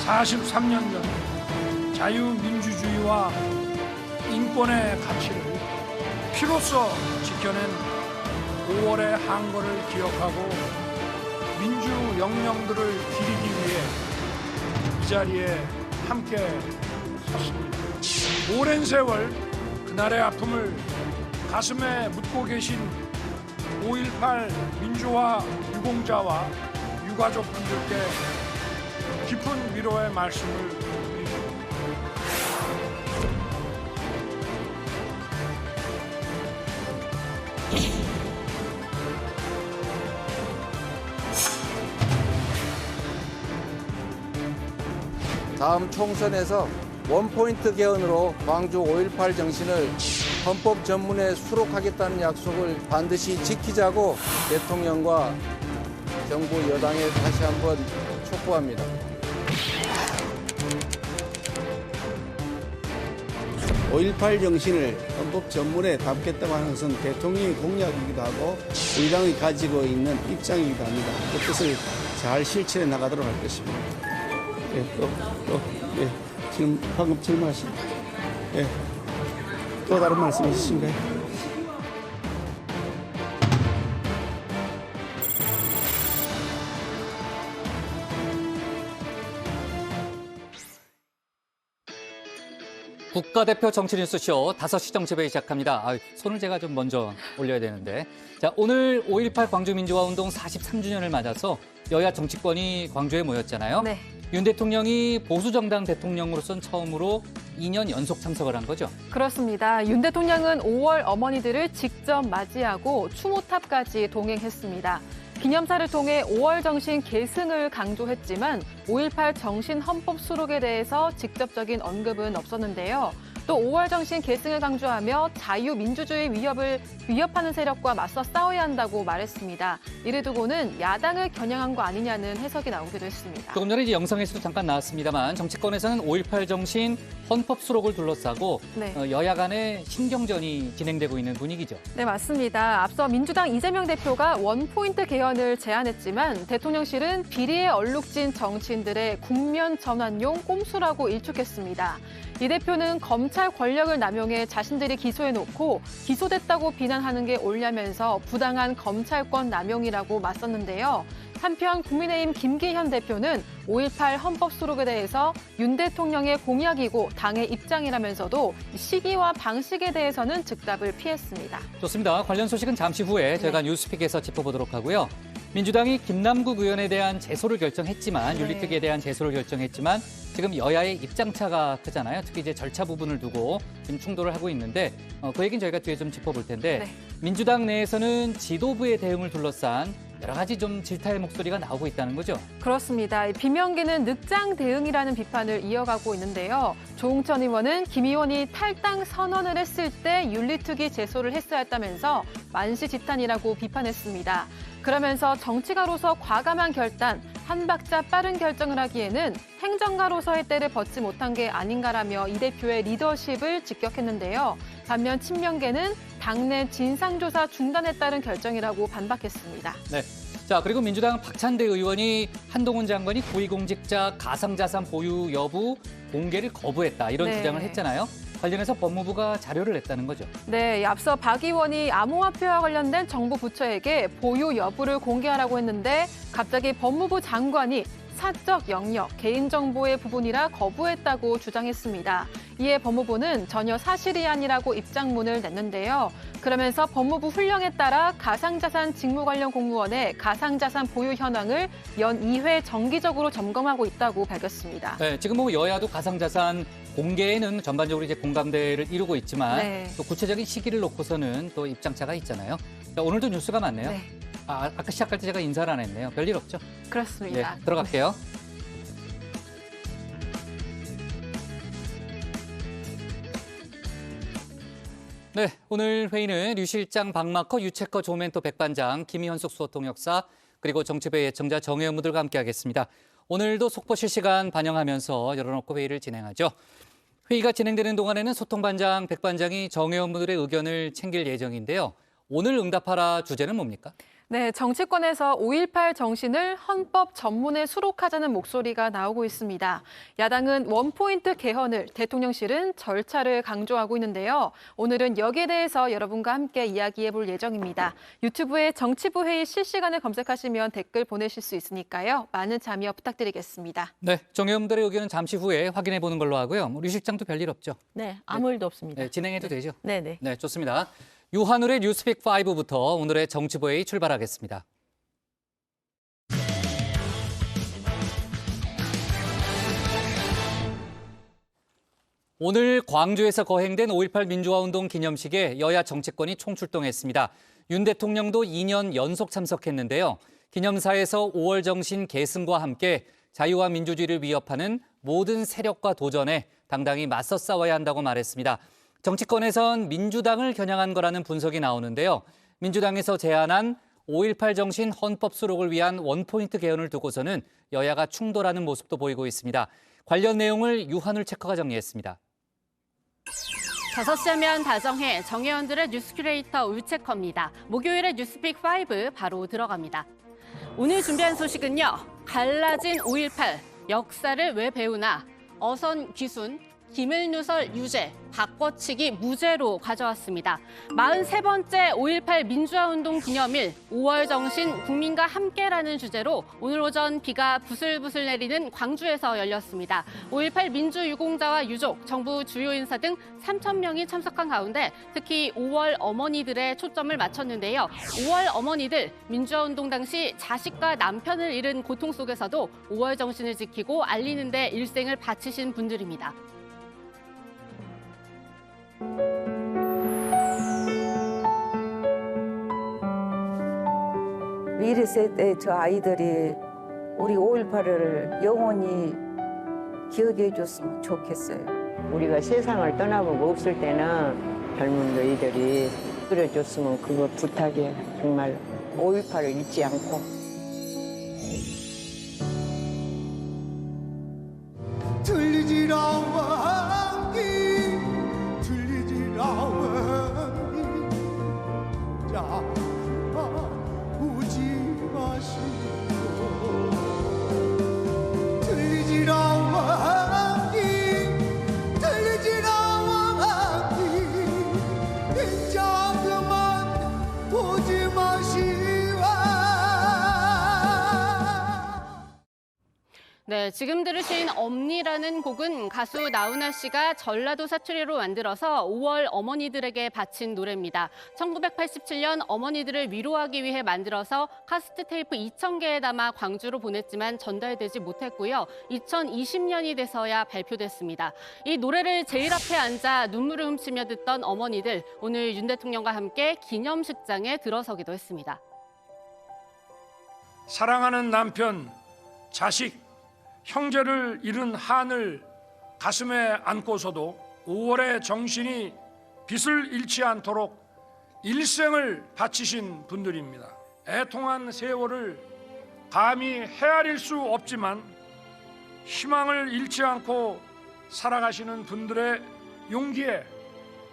43년 전 자유민주주의와 인권의 가치를 피로써 지켜낸 5월의 항거를 기억하고 민주 영령들을 기리기 위해 이 자리에 함께 섰습니다. 오랜 세월 그날의 아픔을 가슴에 묻고 계신 5.18 민주화 유공자와 유가족분들께 깊은 위로의 말씀을 드립니다. 다음 총선에서 원포인트 개헌으로 광주 5.18 정신을 헌법 전문에 수록하겠다는 약속을 반드시 지키자고 대통령과 정부 여당에 다시 한번 촉구합니다. (5.18) 정신을 헌법 전문에 담겠다고 하는 것은 대통령의 공약이기도 하고 우리 당이 가지고 있는 입장이기도 합니다. 그 뜻을 잘 실천해 나가도록 할 것입니다. 지금 방금 질문하신 또 다른 말씀 있으신가요? 국가대표 정치뉴스쇼 5시 정치배이 시작합니다. 손을 제가 좀 먼저 올려야 되는데. 자, 오늘 5.18 광주민주화운동 43주년을 맞아서 여야 정치권이 광주에 모였잖아요. 네. 윤 대통령이 보수정당 대통령으로선 처음으로 2년 연속 참석을 한 거죠. 그렇습니다. 윤 대통령은 5월 어머니들을 직접 맞이하고 추모탑까지 동행했습니다. 기념사를 통해 5월 정신 계승을 강조했지만 5.18 정신 헌법 수록에 대해서 직접적인 언급은 없었는데요. 또 5월 정신 계승을 강조하며 자유민주주의 위협하는 세력과 맞서 싸워야 한다고 말했습니다. 이를 두고는 야당을 겨냥한 거 아니냐는 해석이 나오기도 했습니다. 조금 전에 이제 영상에서도 잠깐 나왔습니다만 정치권에서는 5.18 정신 헌법 수록을 둘러싸고 네. 여야 간의 신경전이 진행되고 있는 분위기죠. 네, 맞습니다. 앞서 민주당 이재명 대표가 원포인트 개헌을 제안했지만 대통령실은 비리에 얼룩진 정치인들의 국면 전환용 꼼수라고 일축했습니다. 이 대표는 검찰 권력을 남용해 자신들이 기소해놓고 기소됐다고 비난하는 게 옳냐면서 부당한 검찰권 남용이라고 맞섰는데요. 한편 국민의힘 김기현 대표는 5.18 헌법 수록에 대해서 윤 대통령의 공약이고 당의 입장이라면서도 시기와 방식에 대해서는 즉답을 피했습니다. 좋습니다. 관련 소식은 잠시 후에 저희가 뉴스픽에서 짚어보도록 하고요. 민주당이 김남국 의원에 대한 제소를 결정했지만 윤리특위에 대한 제소를 결정했지만 지금 여야의 입장차가 크잖아요. 특히 이제 절차 부분을 두고 지금 충돌을 하고 있는데 그 얘기는 저희가 뒤에 좀 짚어볼 텐데 민주당 내에서는 지도부의 대응을 둘러싼 여러 가지 좀 질타의 목소리가 나오고 있다는 거죠. 그렇습니다. 비명계는 늑장 대응이라는 비판을 이어가고 있는데요. 조응천 의원은 김 의원이 탈당 선언을 했을 때 윤리특위 제소를 했어야 했다면서 만시지탄이라고 비판했습니다. 그러면서 정치가로서 과감한 결단, 한 박자 빠른 결정을 하기에는 행정가로서의 때를 벗지 못한 게 아닌가라며 이 대표의 리더십을 직격했는데요. 반면 친명계는 당내 진상조사 중단에 따른 결정이라고 반박했습니다. 네. 자, 그리고 민주당 박찬대 의원이 한동훈 장관이 고위공직자 가상자산 보유 여부 공개를 거부했다. 이런 주장을 했잖아요. 관련해서 법무부가 자료를 냈다는 거죠. 네, 앞서 박 의원이 암호화폐와 관련된 정부 부처에게 보유 여부를 공개하라고 했는데 갑자기 법무부 장관이 사적 영역, 개인정보의 부분이라 거부했다고 주장했습니다. 이에 법무부는 전혀 사실이 아니라고 입장문을 냈는데요. 그러면서 법무부 훈령에 따라 가상자산 직무 관련 공무원의 가상자산 보유 현황을 연 2회 정기적으로 점검하고 있다고 밝혔습니다. 네, 지금 뭐 여야도 가상자산 공개에는 전반적으로 이제 공감대를 이루고 있지만 또 구체적인 시기를 놓고서는 또 입장차가 있잖아요. 자, 오늘도 뉴스가 많네요. 네. 아까 시작할 때 제가 인사를 안 했네요. 별일 없죠? 그렇습니다. 네, 들어갈게요. 네, 오늘 회의는 류 실장, 박마커, 유채커, 조멘토, 백반장, 김희현숙 수호통역사 그리고 정치배 예청자 정혜 의무들과 함께하겠습니다. 오늘도 속보 실시간 반영하면서 열어놓고 회의를 진행하죠. 회의가 진행되는 동안에는 소통반장, 백반장이 정혜 의무들의 의견을 챙길 예정인데요. 오늘 응답하라 주제는 뭡니까? 네, 정치권에서 5.18 정신을 헌법 전문에 수록하자는 목소리가 나오고 있습니다. 야당은 원포인트 개헌을, 대통령실은 절차를 강조하고 있는데요. 오늘은 여기에 대해서 여러분과 함께 이야기해 볼 예정입니다. 유튜브에 정치부 회의 실시간을 검색하시면 댓글 보내실 수 있으니까요. 많은 참여 부탁드리겠습니다. 네, 정의원들의 의견은 잠시 후에 확인해 보는 걸로 하고요. 우리 실장도 별일 없죠? 네, 아무 일도 없습니다. 네, 진행해도 되죠? 네네. 네, 좋습니다. 유한울의 뉴스픽 5부터 오늘의 정치부 회의 출발하겠습니다. 오늘 광주에서 거행된 5.18 민주화운동 기념식에 여야 정치권이 총출동했습니다. 윤 대통령도 2년 연속 참석했는데요. 기념사에서 5월 정신 계승과 함께 자유와 민주주의를 위협하는 모든 세력과 도전에 당당히 맞서 싸워야 한다고 말했습니다. 정치권에선 민주당을 겨냥한 거라는 분석이 나오는데요. 민주당에서 제안한 5.18 정신 헌법 수록을 위한 원포인트 개헌을 두고서는 여야가 충돌하는 모습도 보이고 있습니다. 관련 내용을 유한울 체커가 정리했습니다. 5시 하면 다정해 정의원들의 뉴스 큐레이터 울체커입니다. 목요일의 뉴스픽 5 바로 들어갑니다. 오늘 준비한 소식은요. 갈라진 5.18 역사를 왜 배우나 어선 귀순 김일누설 유죄, 바꿔치기 무죄로 가져왔습니다. 43번째 5.18 민주화운동 기념일 5월 정신 국민과 함께라는 주제로 오늘 오전 비가 부슬부슬 내리는 광주에서 열렸습니다. 5.18 민주유공자와 유족, 정부 주요 인사 등 3,000명이 참석한 가운데 특히 5월 어머니들의 초점을 맞췄는데요. 5월 어머니들, 민주화운동 당시 자식과 남편을 잃은 고통 속에서도 5월 정신을 지키고 알리는 데 일생을 바치신 분들입니다. 미래 세대 저 아이들이 우리 5.18을 영원히 기억해 줬으면 좋겠어요. 우리가 세상을 떠나보고 없을 때는 젊은 너희들이 그려줬으면 그거 부탁이에요. 정말 5.18을 잊지 않고. 들리질 않니 들리질 않니 자 우지 마시고 들리질 않니 들리질 않니 인자 그만 보지 마시고 네, 지금 들으신 엄니라는 곡은 가수 나훈아 씨가 전라도 사투리로 만들어서 5월 어머니들에게 바친 노래입니다. 1987년 어머니들을 위로하기 위해 만들어서 카세트 테이프 2,000개에 담아 광주로 보냈지만 전달되지 못했고요. 2020년이 돼서야 발표됐습니다. 이 노래를 제일 앞에 앉아 눈물을 훔치며 듣던 어머니들, 오늘 윤 대통령과 함께 기념식장에 들어서기도 했습니다. 사랑하는 남편, 자식, 형제를 잃은 한을 가슴에 안고서도 5월의 정신이 빛을 잃지 않도록 일생을 바치신 분들입니다. 애통한 세월을 감히 헤아릴 수 없지만 희망을 잃지 않고 살아가시는 분들의 용기에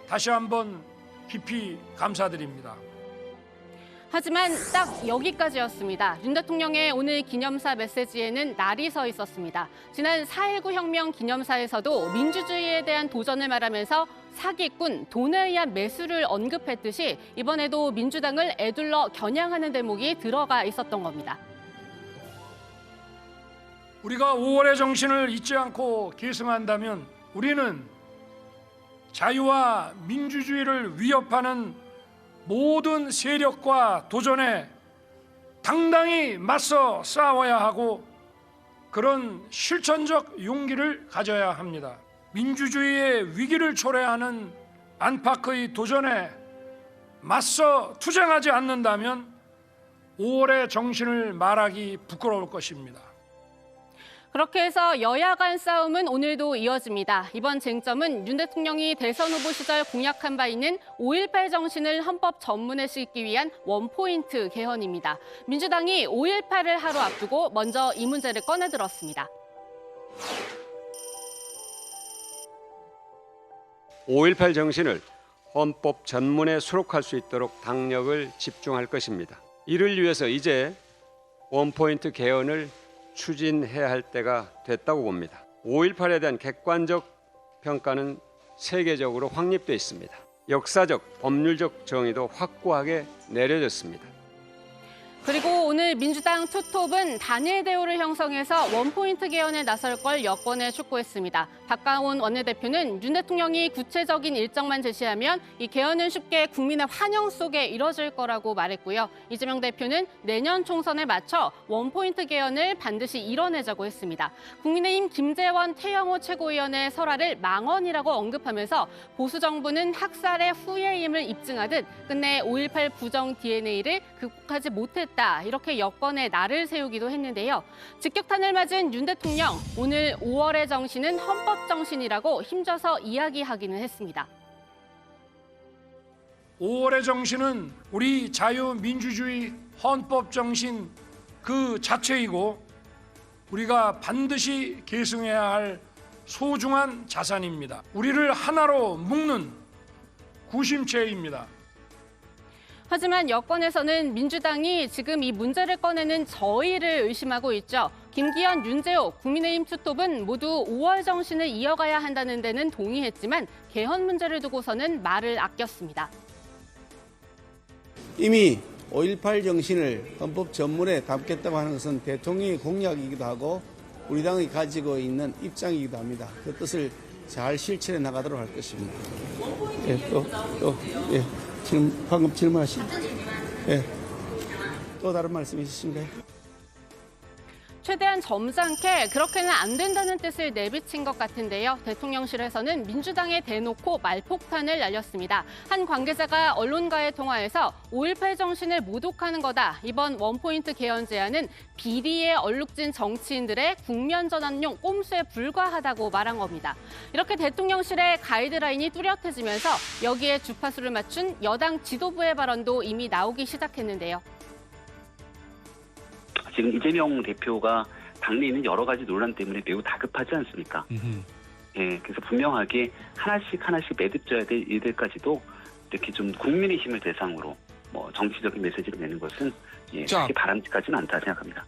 다시 한번 깊이 감사드립니다. 하지만 딱 여기까지였습니다. 윤 대통령의 오늘 기념사 메시지에는 날이 서 있었습니다. 지난 4.19 혁명 기념사에서도 민주주의에 대한 도전을 말하면서 사기꾼, 돈에 의한 매수를 언급했듯이 이번에도 민주당을 에둘러 겨냥하는 대목이 들어가 있었던 겁니다. 우리가 5월의 정신을 잊지 않고 계승한다면 우리는 자유와 민주주의를 위협하는 모든 세력과 도전에 당당히 맞서 싸워야 하고 그런 실천적 용기를 가져야 합니다. 민주주의의 위기를 초래하는 안팎의 도전에 맞서 투쟁하지 않는다면 5월의 정신을 말하기 부끄러울 것입니다. 그렇게 해서 여야 간 싸움은 오늘도 이어집니다. 이번 쟁점은 윤 대통령이 대선 후보 시절 공약한 바 있는 5.18 정신을 헌법 전문에 싣기 위한 원포인트 개헌입니다. 민주당이 5.18을 하루 앞두고 먼저 이 문제를 꺼내들었습니다. 5.18 정신을 헌법 전문에 수록할 수 있도록 당력을 집중할 것입니다. 이를 위해서 이제 원포인트 개헌을 추진해야 할 때가 됐다고 봅니다. 5.18에 대한 객관적 평가는 세계적으로 확립되어 있습니다. 역사적, 법률적 정의도 확고하게 내려졌습니다. 그리고 오늘 민주당 투톱은 단일 대우를 형성해서 원포인트 개헌에 나설 걸 여권에 촉구했습니다. 박가온 원내대표는 윤 대통령이 구체적인 일정만 제시하면 이 개헌은 쉽게 국민의 환영 속에 이뤄질 거라고 말했고요. 이재명 대표는 내년 총선에 맞춰 원포인트 개헌을 반드시 이뤄내자고 했습니다. 국민의힘 김재원 태영호 최고위원의 설화를 망언이라고 언급하면서 보수 정부는 학살의 후예임을 입증하듯 끝내 5.18 부정 DNA를 극복하지 못했다. 이렇게 여권에 날을 세우기도 했는데요. 직격탄을 맞은 윤 대통령, 오늘 5월의 정신은 헌법 정신이라고 힘줘서 이야기하기는 했습니다. 5월의 정신은 우리 자유민주주의 헌법 정신 그 자체이고 우리가 반드시 계승해야 할 소중한 자산입니다. 우리를 하나로 묶는 구심체입니다. 하지만 여권에서는 민주당이 지금 이 문제를 꺼내는 저희를 의심하고 있죠. 김기현, 윤재옥, 국민의힘 투톱은 모두 5월 정신을 이어가야 한다는 데는 동의했지만 개헌 문제를 두고서는 말을 아꼈습니다. 이미 5.18 정신을 헌법 전문에 담겠다고 하는 것은 대통령의 공약이기도 하고 우리 당이 가지고 있는 입장이기도 합니다. 그 뜻을 잘 실천해 나가도록 할 것입니다. 지금 방금 질문하신 또 다른 말씀 있으신가요? 최대한 점잖게 그렇게는 안 된다는 뜻을 내비친 것 같은데요. 대통령실에서는 민주당에 대놓고 말폭탄을 날렸습니다. 한 관계자가 언론과의 통화에서 5.18 정신을 모독하는 거다. 이번 원포인트 개헌 제안은 비리에 얼룩진 정치인들의 국면 전환용 꼼수에 불과하다고 말한 겁니다. 이렇게 대통령실의 가이드라인이 뚜렷해지면서 여기에 주파수를 맞춘 여당 지도부의 발언도 이미 나오기 시작했는데요. 지금 이재명 대표가 당내에 있는 여러 가지 논란 때문에 매우 다급하지 않습니까? 예, 그래서 분명하게 하나씩 매듭져야 될 일들까지도 이렇게 좀 국민의힘을 대상으로 정치적인 메시지를 내는 것은 그렇게 바람직하지는 않다 생각합니다.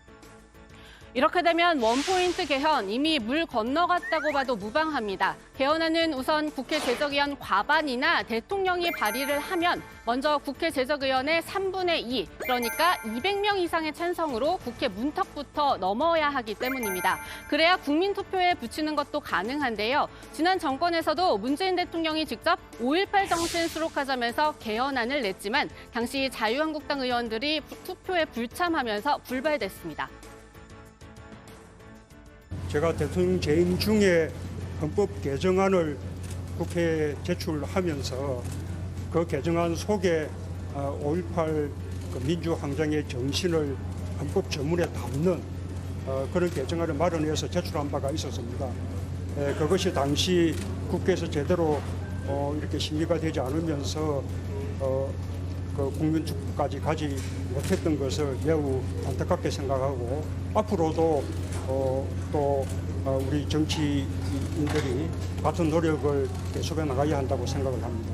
이렇게 되면 원포인트 개헌 이미 물 건너갔다고 봐도 무방합니다. 개헌안은 우선 국회 제적의원 과반이나 대통령이 발의를 하면 먼저 국회 제적의원의 3분의 2, 그러니까 200명 이상의 찬성으로 국회 문턱부터 넘어야 하기 때문입니다. 그래야 국민투표에 붙이는 것도 가능한데요. 지난 정권에서도 문재인 대통령이 직접 5.18 정신 수록하자면서 개헌안을 냈지만 당시 자유한국당 의원들이 투표에 불참하면서 불발됐습니다. 제가 대통령 재임 중에 헌법 개정안을 국회에 제출하면서 그 개정안 속에 5.18 민주항쟁의 정신을 헌법 전문에 담는 그런 개정안을 마련해서 제출한 바가 있었습니다. 그것이 당시 국회에서 제대로 이렇게 심의가 되지 않으면서 그 국민투표까지 가지 못했던 것을 매우 안타깝게 생각하고 앞으로도 또 우리 정치인들이 같은 노력을 계속해 나가야 한다고 생각을 합니다.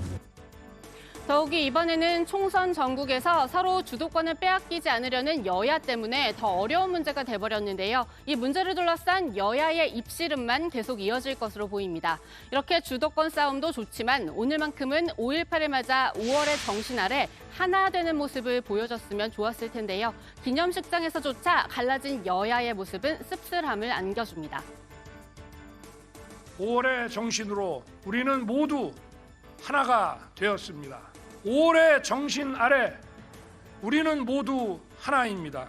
더욱이 이번에는 총선 전국에서 서로 주도권을 빼앗기지 않으려는 여야 때문에 더 어려운 문제가 돼버렸는데요. 이 문제를 둘러싼 여야의 입씨름만 계속 이어질 것으로 보입니다. 이렇게 주도권 싸움도 좋지만 오늘만큼은 5.18을 맞아 5월의 정신 아래 하나 되는 모습을 보여줬으면 좋았을 텐데요. 기념식장에서조차 갈라진 여야의 모습은 씁쓸함을 안겨줍니다. 5월의 정신으로 우리는 모두 하나가 되었습니다. 5월의 정신 아래 우리는 모두 하나입니다.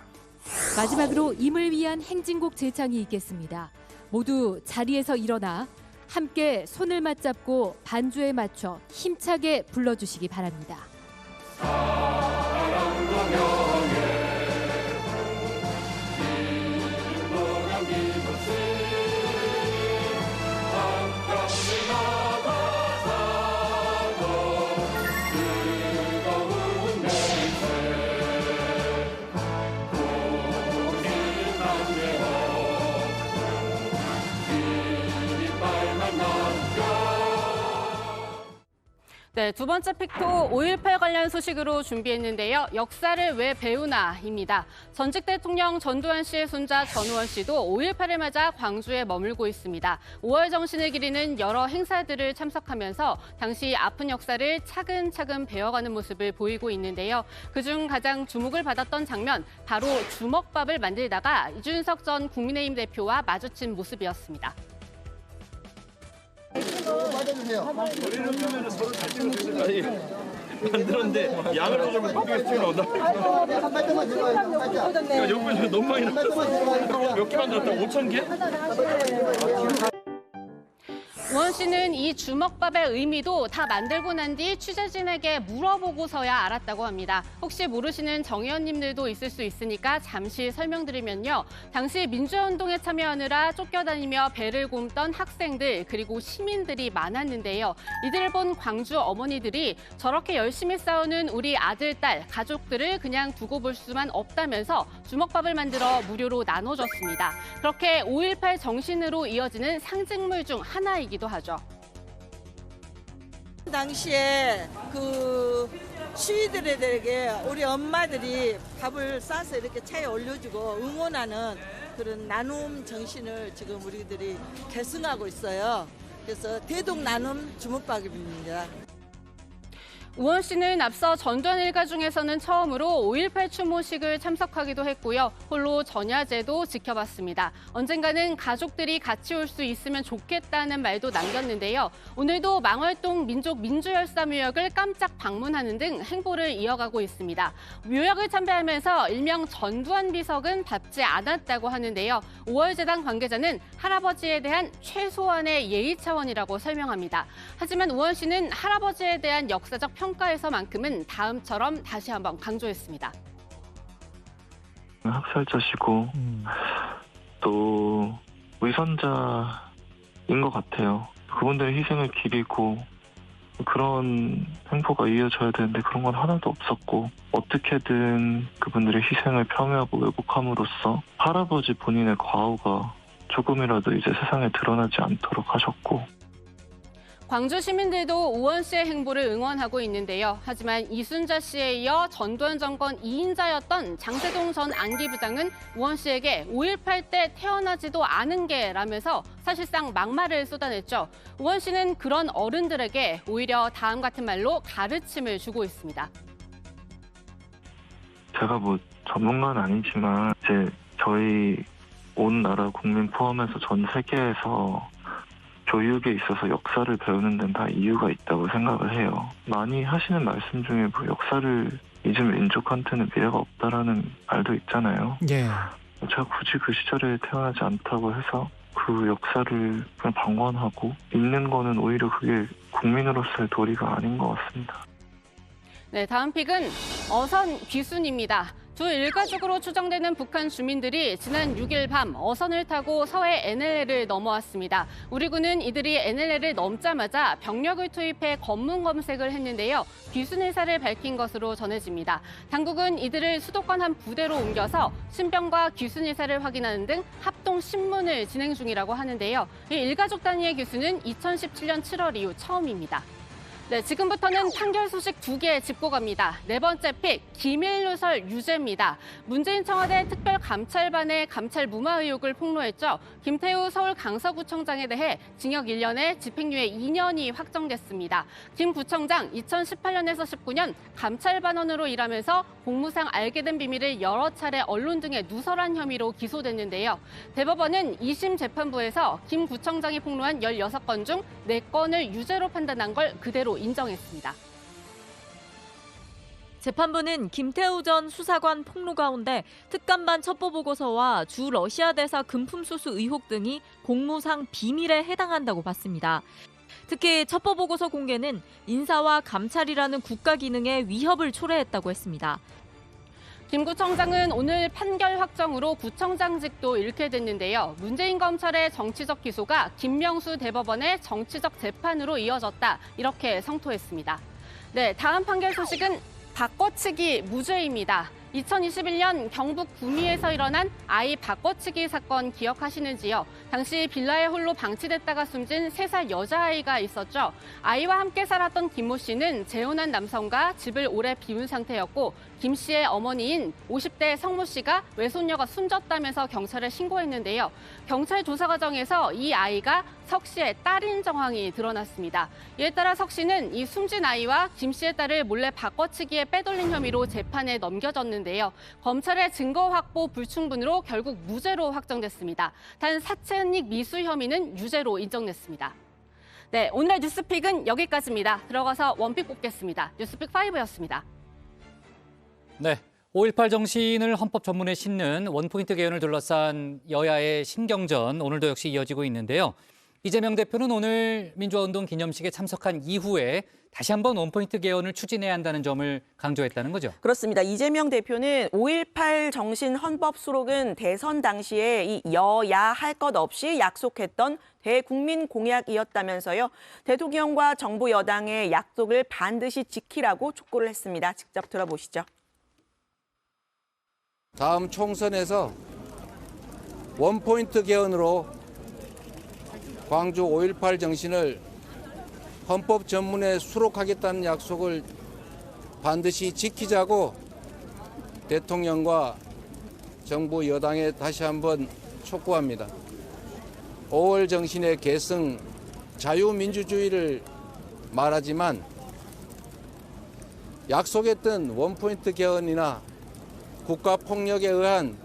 마지막으로 임을 위한 행진곡 제창이 있겠습니다. 모두 자리에서 일어나 함께 손을 맞잡고 반주에 맞춰 힘차게 불러주시기 바랍니다. 네, 두 번째 팩토 5.18 관련 소식으로 준비했는데요. 역사를 왜 배우나입니다. 전직 대통령 전두환 씨의 손자 전우원 씨도 5.18을 맞아 광주에 머물고 있습니다. 5월 정신을 기리는 여러 행사들을 참석하면서 당시 아픈 역사를 차근차근 배워가는 모습을 보이고 있는데요. 그중 가장 주목을 받았던 장면, 바로 주먹밥을 만들다가 이준석 전 국민의힘 대표와 마주친 모습이었습니다. 만들었는데 양을 조금 바뀌게 나온다. 여기 너무 많이 나왔어. 몇 개 만들었다? 5,000개? 우원 씨는 이 주먹밥의 의미도 다 만들고 난 뒤 취재진에게 물어보고서야 알았다고 합니다. 혹시 모르시는 정 의원님들도 있을 수 있으니까 잠시 설명드리면요. 당시 민주화운동에 참여하느라 쫓겨다니며 배를 굼던 학생들 그리고 시민들이 많았는데요. 이들을 본 광주 어머니들이 저렇게 열심히 싸우는 우리 아들, 딸, 가족들을 그냥 두고 볼 수만 없다면서 주먹밥을 만들어 무료로 나눠줬습니다. 그렇게 5.18 정신으로 이어지는 상징물 중 하나이기도 하죠. 당시에 그 시위들에게 우리 엄마들이 밥을 싸서 이렇게 차에 올려주고 응원하는 그런 나눔 정신을 지금 우리들이 계승하고 있어요. 그래서 대동 나눔 주먹밥입니다. 우원 씨는 앞서 전두환 일가 중에서는 처음으로 5.18 추모식을 참석하기도 했고요. 홀로 전야제도 지켜봤습니다. 언젠가는 가족들이 같이 올 수 있으면 좋겠다는 말도 남겼는데요. 오늘도 망월동 민족민주열사묘역을 깜짝 방문하는 등 행보를 이어가고 있습니다. 묘역을 참배하면서 일명 전두환 비석은 밟지 않았다고 하는데요. 5월재단 관계자는 할아버지에 대한 최소한의 예의 차원이라고 설명합니다. 하지만 우원 씨는 할아버지에 대한 역사적 평가에서만큼은 다음처럼 다시 한번 강조했습니다. 학살자시고 또 위선자인 것 같아요. 그분들의 희생을 기리고 그런 행보가 이어져야 되는데 그런 건 하나도 없었고 어떻게든 그분들의 희생을 폄훼하고 왜곡함으로써 할아버지 본인의 과오가 조금이라도 이제 세상에 드러나지 않도록 하셨고 광주 시민들도 우원 씨의 행보를 응원하고 있는데요. 하지만 이순자 씨에 이어 전두환 정권 2인자였던 장세동 전 안기부장은 우원 씨에게 5.18 때 태어나지도 않은 게라면서 사실상 막말을 쏟아냈죠. 우원 씨는 그런 어른들에게 오히려 다음 같은 말로 가르침을 주고 있습니다. 제가 뭐 전문가는 아니지만 이제 저희 온 나라 국민 포함해서 전 세계에서 교육에 있어서 역사를 배우는 데는 다 이유가 있다고 생각을 해요. 많이 하시는 말씀 중에 뭐 역사를 잊은 민족한테는 미래가 없다라는 말도 있잖아요. 예. 제가 굳이 그 시절에 태어나지 않다고 해서 그 역사를 그냥 방관하고 잊는 거는 오히려 그게 국민으로서의 도리가 아닌 것 같습니다. 네, 다음 픽은 어선 귀순입니다. 두 일가족으로 추정되는 북한 주민들이 지난 6일 밤 어선을 타고 서해 NLL을 넘어왔습니다. 우리 군은 이들이 NLL을 넘자마자 병력을 투입해 검문 검색을 했는데요. 귀순 의사를 밝힌 것으로 전해집니다. 당국은 이들을 수도권 한 부대로 옮겨서 신병과 귀순 의사를 확인하는 등 합동 신문을 진행 중이라고 하는데요. 이 일가족 단위의 귀순은 2017년 7월 이후 처음입니다. 네, 지금부터는 판결 소식 2개 짚고 갑니다. 네 번째 픽, 기밀 누설 유죄입니다. 문재인 청와대 특별감찰반의 감찰 무마 의혹을 폭로했죠. 김태우 서울 강서구청장에 대해 징역 1년에 집행유예 2년이 확정됐습니다. 김 구청장 2018년에서 19년 감찰반원으로 일하면서 공무상 알게 된 비밀을 여러 차례 언론 등에 누설한 혐의로 기소됐는데요. 대법원은 2심 재판부에서 김 구청장이 폭로한 16건 중 4건을 유죄로 판단한 걸 그대로 인정했습니다. 재판부는 김태우 전 수사관 폭로 가운데 특감반 첩보보고서와 주 러시아 대사 금품 수수 의혹 등이 공무상 비밀에 해당한다고 봤습니다. 특히 첩보보고서 공개는 인사와 감찰이라는 국가 기능에 위협을 초래했다고 했습니다. 김 구청장은 오늘 판결 확정으로 구청장직도 잃게 됐는데요. 문재인 검찰의 정치적 기소가 김명수 대법원의 정치적 재판으로 이어졌다. 이렇게 성토했습니다. 네, 다음 판결 소식은 바꿔치기 무죄입니다. 2021년 경북 구미에서 일어난 아이 바꿔치기 사건 기억하시는지요? 당시 빌라에 홀로 방치됐다가 숨진 3살 여자아이가 있었죠. 아이와 함께 살았던 김모 씨는 재혼한 남성과 집을 오래 비운 상태였고 김 씨의 어머니인 50대 성모 씨가 외손녀가 숨졌다면서 경찰에 신고했는데요. 경찰 조사 과정에서 이 아이가 석 씨의 딸인 정황이 드러났습니다. 이에 따라 석 씨는 이 숨진 아이와 김 씨의 딸을 몰래 바꿔치기에 빼돌린 혐의로 재판에 넘겨졌는데요. 검찰의 증거 확보 불충분으로 결국 무죄로 확정됐습니다. 단 사채은닉 미수 혐의는 유죄로 인정됐습니다. 네, 오늘의 뉴스픽은 여기까지입니다. 들어가서 원픽 뽑겠습니다. 뉴스픽 5였습니다. 네, 5.18 정신을 헌법 전문에 싣는 원포인트 개헌을 둘러싼 여야의 신경전, 오늘도 역시 이어지고 있는데요. 이재명 대표는 오늘 민주화운동 기념식에 참석한 이후에 다시 한번 원포인트 개헌을 추진해야 한다는 점을 강조했다는 거죠. 그렇습니다. 이재명 대표는 5.18 정신 헌법 수록은 대선 당시에 이 여야 할 것 없이 약속했던 대국민 공약이었다면서요. 대통령과 정부 여당의 약속을 반드시 지키라고 촉구를 했습니다. 직접 들어보시죠. 다음 총선에서 원포인트 개헌으로 광주 5.18 정신을 헌법 전문에 수록하겠다는 약속을 반드시 지키자고 대통령과 정부 여당에 다시 한번 촉구합니다. 5월 정신의 계승, 자유민주주의를 말하지만 약속했던 원포인트 개헌이나 국가폭력에 의한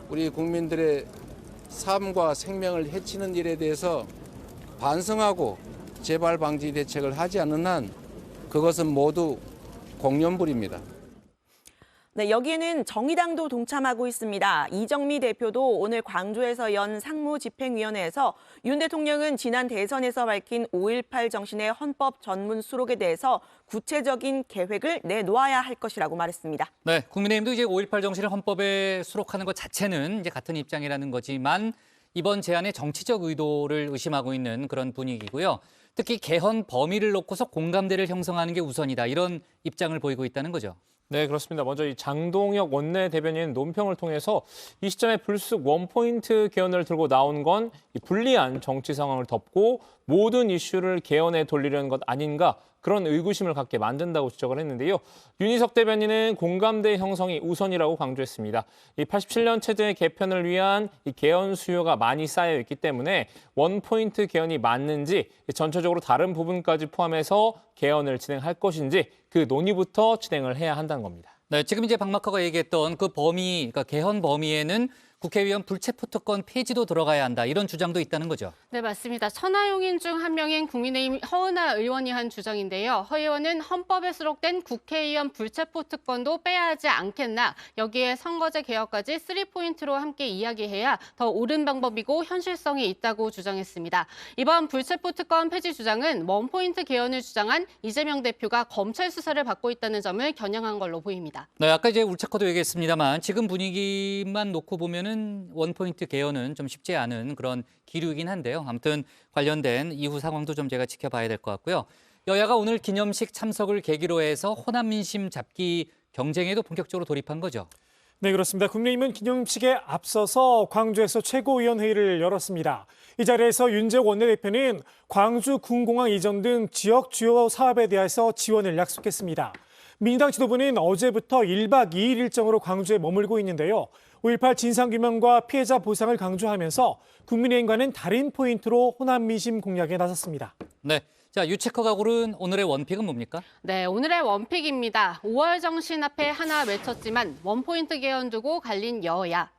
우리 국민들의 삶과 생명을 해치는 일에 대해서 반성하고 재발 방지 대책을 하지 않는 한 그것은 모두 공연불입니다. 네, 여기에는 정의당도 동참하고 있습니다. 이정미 대표도 오늘 광주에서 연 상무집행위원회에서 윤 대통령은 지난 대선에서 밝힌 5.18 정신의 헌법 전문 수록에 대해서 구체적인 계획을 내놓아야 할 것이라고 말했습니다. 네, 국민의힘도 이제 5.18 정신을 헌법에 수록하는 것 자체는 이제 같은 입장이라는 거지만 이번 제안의 정치적 의도를 의심하고 있는 그런 분위기고요. 특히 개헌 범위를 놓고서 공감대를 형성하는 게 우선이다. 이런 입장을 보이고 있다는 거죠. 네, 그렇습니다. 먼저 이 장동혁 원내대변인 논평을 통해서 이 시점에 불쑥 원포인트 개헌을 들고 나온 건 이 불리한 정치 상황을 덮고 모든 이슈를 개헌에 돌리려는 것 아닌가 그런 의구심을 갖게 만든다고 지적을 했는데요. 윤희석 대변인은 공감대 형성이 우선이라고 강조했습니다. 이 87년 체제 개편을 위한 이 개헌 수요가 많이 쌓여 있기 때문에 원포인트 개헌이 맞는지 전체적으로 다른 부분까지 포함해서 개헌을 진행할 것인지 그 논의부터 진행을 해야 한다는 겁니다. 네, 지금 이제 박마커가 얘기했던 그 범위, 그러니까 개헌 범위에는 국회의원 불체포 특권 폐지도 들어가야 한다. 이런 주장도 있다는 거죠. 네, 맞습니다. 천하용인 중 한 명인 국민의힘 허은하 의원이 한 주장인데요. 허 의원은 헌법에 수록된 국회의원 불체포 특권도 빼야 하지 않겠나. 여기에 선거제 개혁까지 3포인트로 함께 이야기해야 더 옳은 방법이고 현실성이 있다고 주장했습니다. 이번 불체포 특권 폐지 주장은 원포인트 개헌을 주장한 이재명 대표가 검찰 수사를 받고 있다는 점을 겨냥한 걸로 보입니다. 네, 아까 이제 울체커도 얘기했습니다만 지금 분위기만 놓고 보면은 원포인트 개헌은 좀 쉽지 않은 그런 기류이긴 한데요. 아무튼 관련된 이후 상황도 좀 제가 지켜봐야 될 것 같고요. 여야가 오늘 기념식 참석을 계기로 해서 호남 민심 잡기 경쟁에도 본격적으로 돌입한 거죠. 네, 그렇습니다. 국민의힘은 기념식에 앞서서 광주에서 최고위원회의를 열었습니다. 이 자리에서 윤재욱 원내대표는 광주 군공항 이전 등 지역 주요 사업에 대해서 지원을 약속했습니다. 민주당 지도부는 어제부터 1박 2일 일정으로 광주에 머물고 있는데요. 5.18 진상규명과 피해자 보상을 강조하면서 국민의힘과는 다른 포인트로 호남 민심 공략에 나섰습니다. 네, 자 유체커가 고른 오늘의 원픽은 뭡니까? 네, 오늘의 원픽입니다. 5월 정신 앞에 하나 외쳤지만 원포인트 개헌 두고 갈린 여야.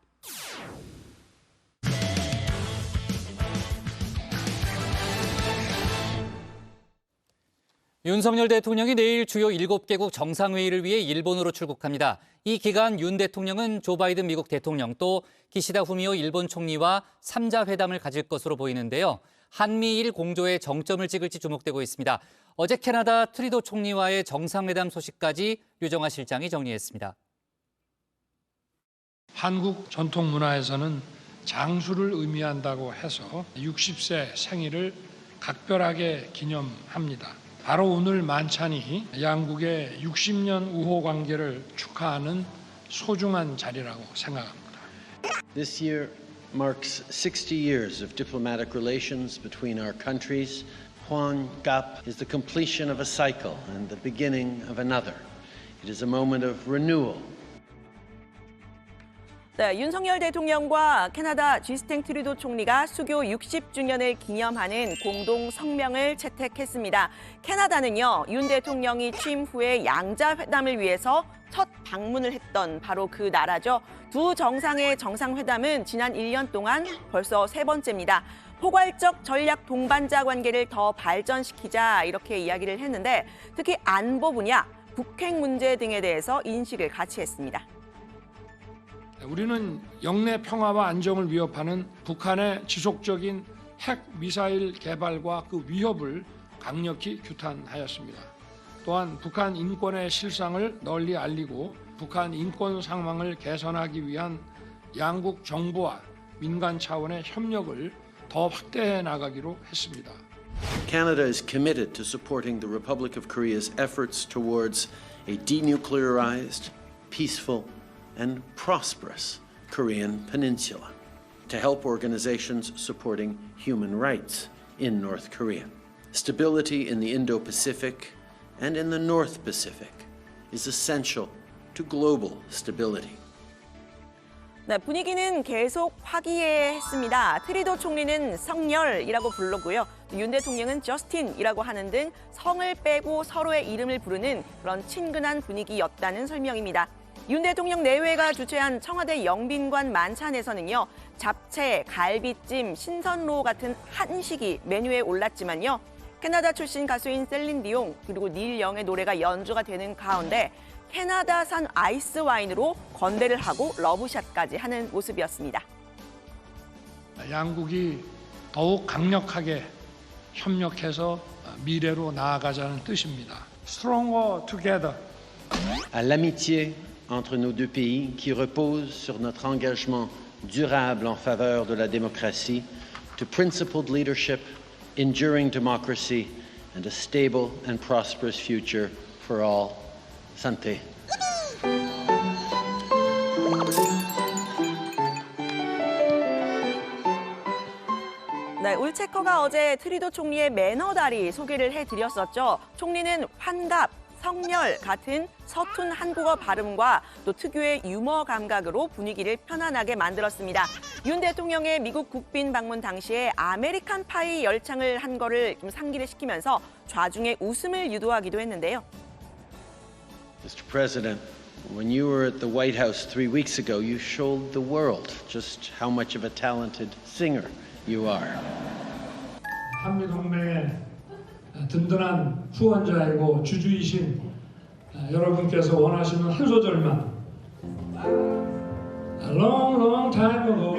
윤석열 대통령이 내일 주요 7개국 정상회의를 위해 일본으로 출국합니다. 이 기간 윤 대통령은 조 바이든 미국 대통령 또 기시다 후미오 일본 총리와 3자 회담을 가질 것으로 보이는데요. 한미일 공조에 정점을 찍을지 주목되고 있습니다. 어제 캐나다 트리도 총리와의 정상회담 소식까지 류정화 실장이 정리했습니다. 한국 전통 문화에서는 장수를 의미한다고 해서 60세 생일을 각별하게 기념합니다. 바로 오늘 만찬이 양국의 60년 우호 관계를 축하하는 소중한 자리라고 생각합니다. This year marks 60 years of diplomatic relations between our countries. Juan Gap is the completion of a cycle and the beginning of another. It is a moment of renewal. 네, 윤석열 대통령과 캐나다 주스틴 트루도 총리가 수교 60주년을 기념하는 공동 성명을 채택했습니다. 캐나다는요, 윤 대통령이 취임 후에 양자 회담을 위해서 첫 방문을 했던 바로 그 나라죠. 두 정상의 정상회담은 지난 1년 동안 벌써 3번째입니다. 포괄적 전략 동반자 관계를 더 발전시키자 이렇게 이야기를 했는데 특히 안보 분야, 북핵 문제 등에 대해서 인식을 같이 했습니다. 우리는 영내 평화와 안정을 위협하는 북한의 지속적인 핵 미사일 개발과 그 위협을 강력히 규탄하였습니다. 또한 북한 인권의 실상을 널리 알리고 북한 인권 상황을 개선하기 위한 양국 정부와 민간 차원의 협력을 더 확대해 나가기로 했습니다. Canada is committed to supporting the Republic of Korea's efforts towards a denuclearized, peaceful, and prosperous Korean peninsula, to help organizations supporting human rights in North Korea. Stability in the Indo-Pacific and in the North Pacific is essential to global stability. 네, 분위기는 계속 화기애애했습니다. 트루도 총리는 성렬이라고 불렀고요. 윤 대통령은 저스틴이라고 하는 등 성을 빼고 서로의 이름을 부르는 그런 친근한 분위기였다는 설명입니다. 윤 대통령 내외가 주최한 청와대 영빈관 만찬에서는요, 잡채, 갈비찜, 신선로 같은 한식이 메뉴에 올랐지만요, 캐나다 출신 가수인 셀린 디옹 그리고 닐 영의 노래가 연주가 되는 가운데 캐나다산 아이스 와인으로 건배를 하고 러브샷까지 하는 모습이었습니다. 양국이 더욱 강력하게 협력해서 미래로 나아가자는 뜻입니다. Stronger together. À l'amitié entre nos deux pays qui repose sur notre engagement durable en faveur de la démocratie, to principled leadership, enduring democracy, and a stable and prosperous future for all. Santé. 네, 울체커가 어제 트루도 총리의 매너다리 소개를 해드렸었죠. 총리는 환갑, 성렬 같은 서툰 한국어 발음과 또 특유의 유머 감각으로 분위기를 편안하게 만들었습니다. 윤 대통령의 미국 국빈 방문 당시에 아메리칸 파이 열창을 한 거를 좀 상기를 시키면서 좌중에 웃음을 유도하기도 했는데요. Mr. President, when you were at the White House 3 weeks ago, you showed the world just how much of a talented singer you are. 한미동맹의 든든한 후원자이고 주주이신 여러분께서 원하시는 한 소절만 A long, long time ago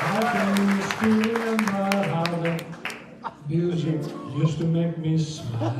I can still remember how the music used to make me smile.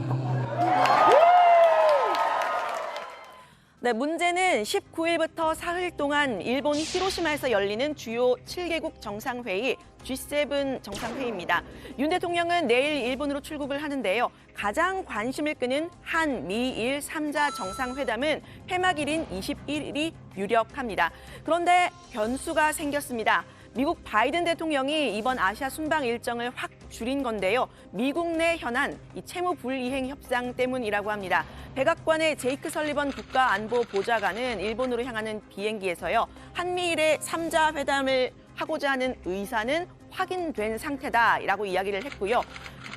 네, 문제는 19일부터 사흘 동안 일본 히로시마에서 열리는 주요 7개국 정상회의 G7 정상회의입니다. 윤 대통령은 내일 일본으로 출국을 하는데요. 가장 관심을 끄는 한미일 3자 정상회담은 폐막일인 21일이 유력합니다. 그런데 변수가 생겼습니다. 미국 바이든 대통령이 이번 아시아 순방 일정을 확 줄인 건데요. 미국 내 현안, 이 채무 불이행 협상 때문이라고 합니다. 백악관의 제이크 설리번 국가안보보좌관은 일본으로 향하는 비행기에서요. 한미일의 3자 회담을 하고자 하는 의사는 확인된 상태다라고 이야기를 했고요.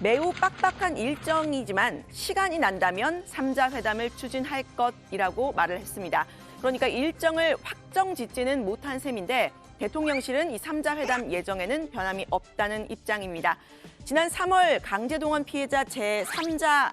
매우 빡빡한 일정이지만 시간이 난다면 3자 회담을 추진할 것이라고 말을 했습니다. 그러니까 일정을 확정 짓지는 못한 셈인데 대통령실은 이 3자 회담 예정에는 변함이 없다는 입장입니다. 지난 3월 강제동원 피해자 제3자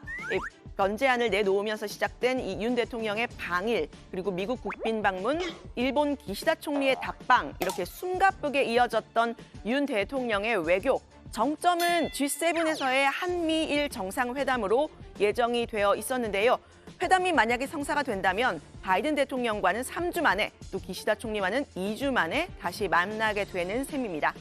변제안을 내놓으면서 시작된 이 윤 대통령의 방일, 그리고 미국 국빈 방문, 일본 기시다 총리의 답방, 이렇게 숨가쁘게 이어졌던 윤 대통령의 외교. 정점은 G7에서의 한미일 정상회담으로 예정이 되어 있었는데요. 회담이 만약에 성사가 된다면 바이든 대통령과는 3주 만에, 또 기시다 총리와는 2주 만에 다시 만나게 되는 셈입니다.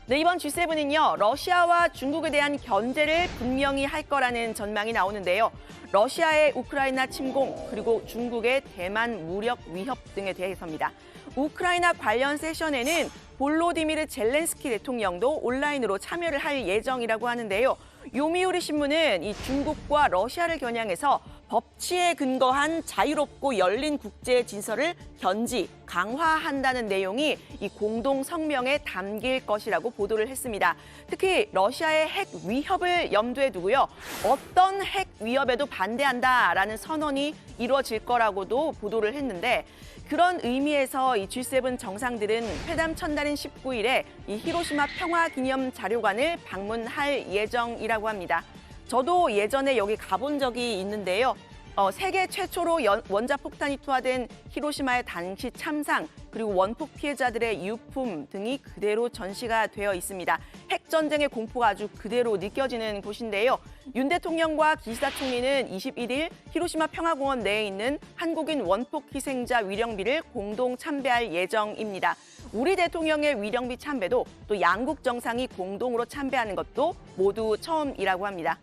네, 이번 G7은요, 러시아와 중국에 대한 견제를 분명히 할 거라는 전망이 나오는데요. 러시아의 우크라이나 침공, 그리고 중국의 대만 무력 위협 등에 대해서입니다. 우크라이나 관련 세션에는 볼로디미르 젤렌스키 대통령도 온라인으로 참여를 할 예정이라고 하는데요. 요미우리 신문은 이 중국과 러시아를 겨냥해서 법치에 근거한 자유롭고 열린 국제 질서를 견지, 강화한다는 내용이 이 공동 성명에 담길 것이라고 보도를 했습니다. 특히 러시아의 핵 위협을 염두에 두고요. 어떤 핵 위협에도 반대한다라는 선언이 이루어질 거라고도 보도를 했는데 그런 의미에서 이 G7 정상들은 회담 첫날인 19일에 이 히로시마 평화기념 자료관을 방문할 예정이라고 합니다. 저도 예전에 여기 가본 적이 있는데요. 세계 최초로 원자폭탄이 투하된 히로시마의 당시 참상, 그리고 원폭 피해자들의 유품 등이 그대로 전시가 되어 있습니다. 핵전쟁의 공포가 아주 그대로 느껴지는 곳인데요. 윤 대통령과 기시다 총리는 21일 히로시마 평화공원 내에 있는 한국인 원폭 희생자 위령비를 공동 참배할 예정입니다. 우리 대통령의 위령비 참배도 또 양국 정상이 공동으로 참배하는 것도 모두 처음이라고 합니다.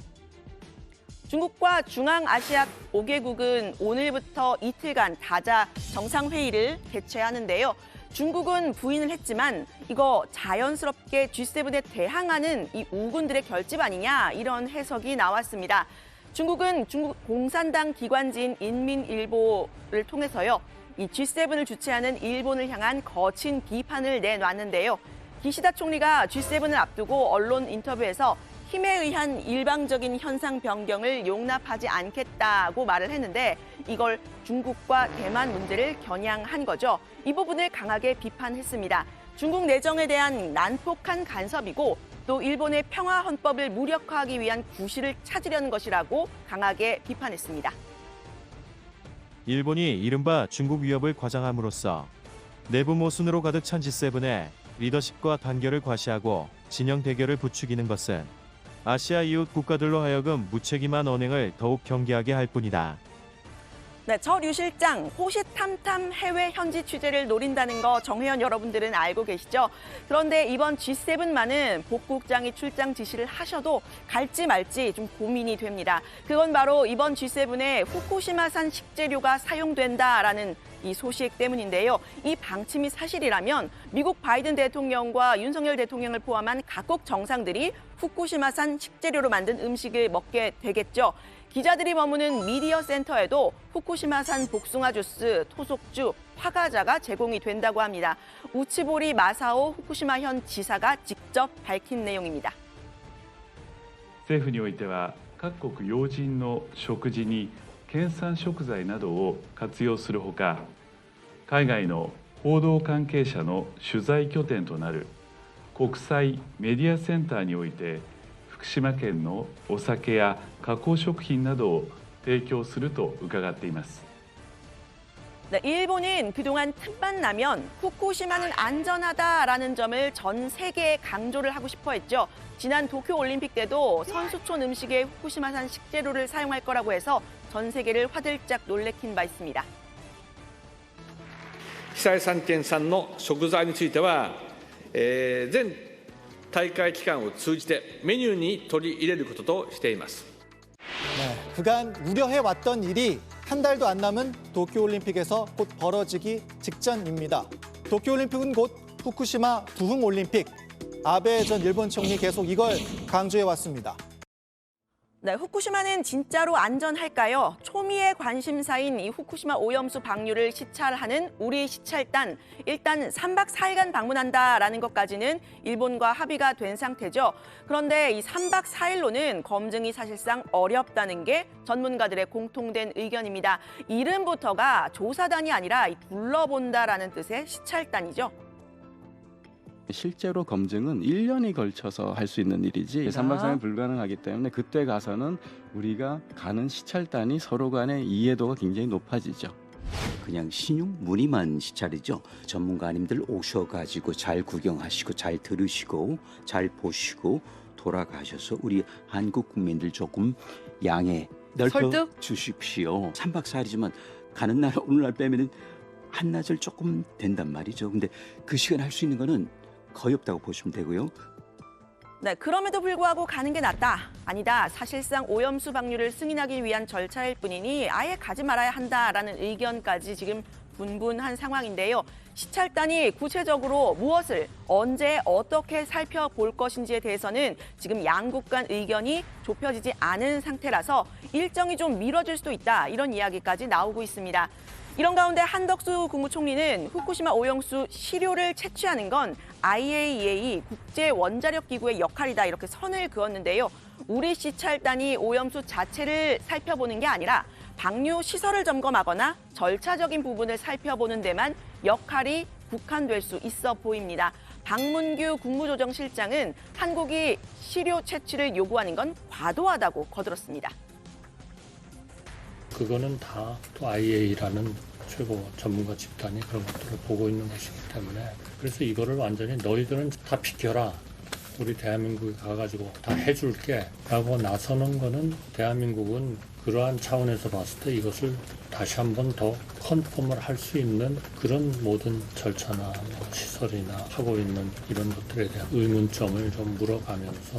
중국과 중앙아시아 5개국은 오늘부터 이틀간 다자 정상회의를 개최하는데요. 중국은 부인을 했지만 이거 자연스럽게 G7에 대항하는 이 우군들의 결집 아니냐 이런 해석이 나왔습니다. 중국은 중국 공산당 기관지인 인민일보를 통해서요. 이 G7을 주최하는 일본을 향한 거친 비판을 내놨는데요. 기시다 총리가 G7을 앞두고 언론 인터뷰에서 힘에 의한 일방적인 현상 변경을 용납하지 않겠다고 말을 했는데 이걸 중국과 대만 문제를 겨냥한 거죠. 이 부분을 강하게 비판했습니다. 중국 내정에 대한 난폭한 간섭이고 또 일본의 평화 헌법을 무력화하기 위한 구실을 찾으려는 것이라고 강하게 비판했습니다. 일본이 이른바 중국 위협을 과장함으로써 내부 모순으로 가득 찬 G7의 리더십과 단결을 과시하고 진영 대결을 부추기는 것은 아시아 이웃 국가들로 하여금 무책임한 언행을 더욱 경계하게 할 뿐이다. 네, 저 류 실장 호시탐탐 해외 현지 취재를 노린다는 거 정회원 여러분들은 알고 계시죠? 그런데 이번 G7만은 복국장이 출장 지시를 하셔도 갈지 말지 좀 고민이 됩니다. 그건 바로 이번 G7에 후쿠시마산 식재료가 사용된다라는 이 소식 때문인데요. 이 방침이 사실이라면 미국 바이든 대통령과 윤석열 대통령을 포함한 각국 정상들이 후쿠시마산 식재료로 만든 음식을 먹게 되겠죠. 기자들이 머무는 미디어 센터에도 후쿠시마산 복숭아 주스, 토속주, 화과자가 제공이 된다고 합니다. 우치보리 마사오 후쿠시마현 지사가 직접 밝힌 내용입니다. 政府においては各国要人の食事に県産食材などを活用するほか、海外の報道関係者の取材拠点となる国際メディアセンターにおいて福島県のお酒や加工食品などを提供すると伺っています。 네, 일본은 그동안 틈만 나면 후쿠시마는 안전하다라는 점을 전 세계에 강조를 하고 싶어 했죠. 지난 도쿄올림픽 때도 선수촌 음식에 후쿠시마산 식재료를 사용할 거라고 해서 전 세계를 화들짝 놀래킨 바 있습니다. 被災3県産の食材については、全大会期間を通じてメニューに取り入れることとしています。 네, 그간 우려해왔던 일이 한 달도 안 남은 도쿄올림픽에서 곧 벌어지기 직전입니다. 도쿄올림픽은 곧 후쿠시마 부흥올림픽. 아베 전 일본 총리 계속 이걸 강조해왔습니다. 네, 후쿠시마는 진짜로 안전할까요? 초미의 관심사인 이 후쿠시마 오염수 방류를 시찰하는 우리 시찰단, 일단 3박 4일간 방문한다라는 것까지는 일본과 합의가 된 상태죠. 그런데 이 3박 4일로는 검증이 사실상 어렵다는 게 전문가들의 공통된 의견입니다. 이름부터가 조사단이 아니라 둘러본다라는 뜻의 시찰단이죠. 실제로 검증은 1년이 걸쳐서 할 수 있는 일이지 3박 4일 불가능하기 때문에 그때 가서는 우리가 가는 시찰단이 서로 간의 이해도가 굉장히 높아지죠. 그냥 신용 문의만 시찰이죠. 전문가님들 오셔가지고 잘 구경하시고 잘 들으시고 잘 보시고 돌아가셔서 우리 한국 국민들 조금 양해 넓혀 주십시오. 3박 4일이지만 가는 날 오늘 날 빼면은 한나절 조금 된단 말이죠. 근데 그 시간 할 수 있는 거는 거의 없다고 보시면 되고요. 네, 그럼에도 불구하고 가는 게 낫다. 아니다. 사실상 오염수 방류를 승인하기 위한 절차일 뿐이니 아예 가지 말아야 한다라는 의견까지 지금 분분한 상황인데요. 시찰단이 구체적으로 무엇을 언제 어떻게 살펴볼 것인지에 대해서는 지금 양국 간 의견이 좁혀지지 않은 상태라서 일정이 좀 미뤄질 수도 있다. 이런 이야기까지 나오고 있습니다. 이런 가운데 한덕수 국무총리는 후쿠시마 오염수 시료를 채취하는 건 IAEA 국제원자력기구의 역할이다 이렇게 선을 그었는데요. 우리 시찰단이 오염수 자체를 살펴보는 게 아니라 방류 시설을 점검하거나 절차적인 부분을 살펴보는 데만 역할이 국한될 수 있어 보입니다. 박문규 국무조정실장은 한국이 시료 채취를 요구하는 건 과도하다고 거들었습니다. 그거는 다 또 IAEA라는 최고 전문가 집단이 그런 것들을 보고 있는 것이기 때문에 그래서 이거를 완전히 너희들은 다 비켜라. 우리 대한민국에 가가지고 다 해줄게 라고 나서는 거는 대한민국은 그러한 차원에서 봤을 때 이것을 다시 한번 더 컨펌을 할 수 있는 그런 모든 절차나 시설이나 하고 있는 이런 것들에 대한 의문점을 좀 물어가면서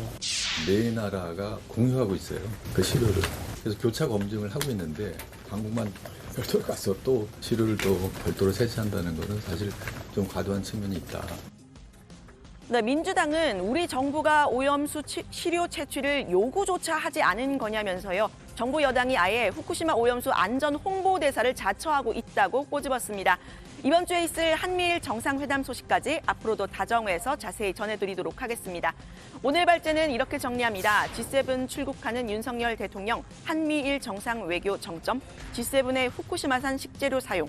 네 나라가 공유하고 있어요. 그 시료를. 그래서 교차 검증을 하고 있는데 한국만 별도로 가서 또 시료를 또 별도로 채취한다는 것은 사실 좀 과도한 측면이 있다. 네, 민주당은 우리 정부가 오염수 시료 채취를 요구조차 하지 않은 거냐면서요. 정부 여당이 아예 후쿠시마 오염수 안전 홍보대사를 자처하고 있다고 꼬집었습니다. 이번 주에 있을 한미일 정상회담 소식까지 앞으로도 다정회에서 자세히 전해드리도록 하겠습니다. 오늘 발제는 이렇게 정리합니다. G7 출국하는 윤석열 대통령, 한미일 정상 외교 정점, G7의 후쿠시마산 식재료 사용.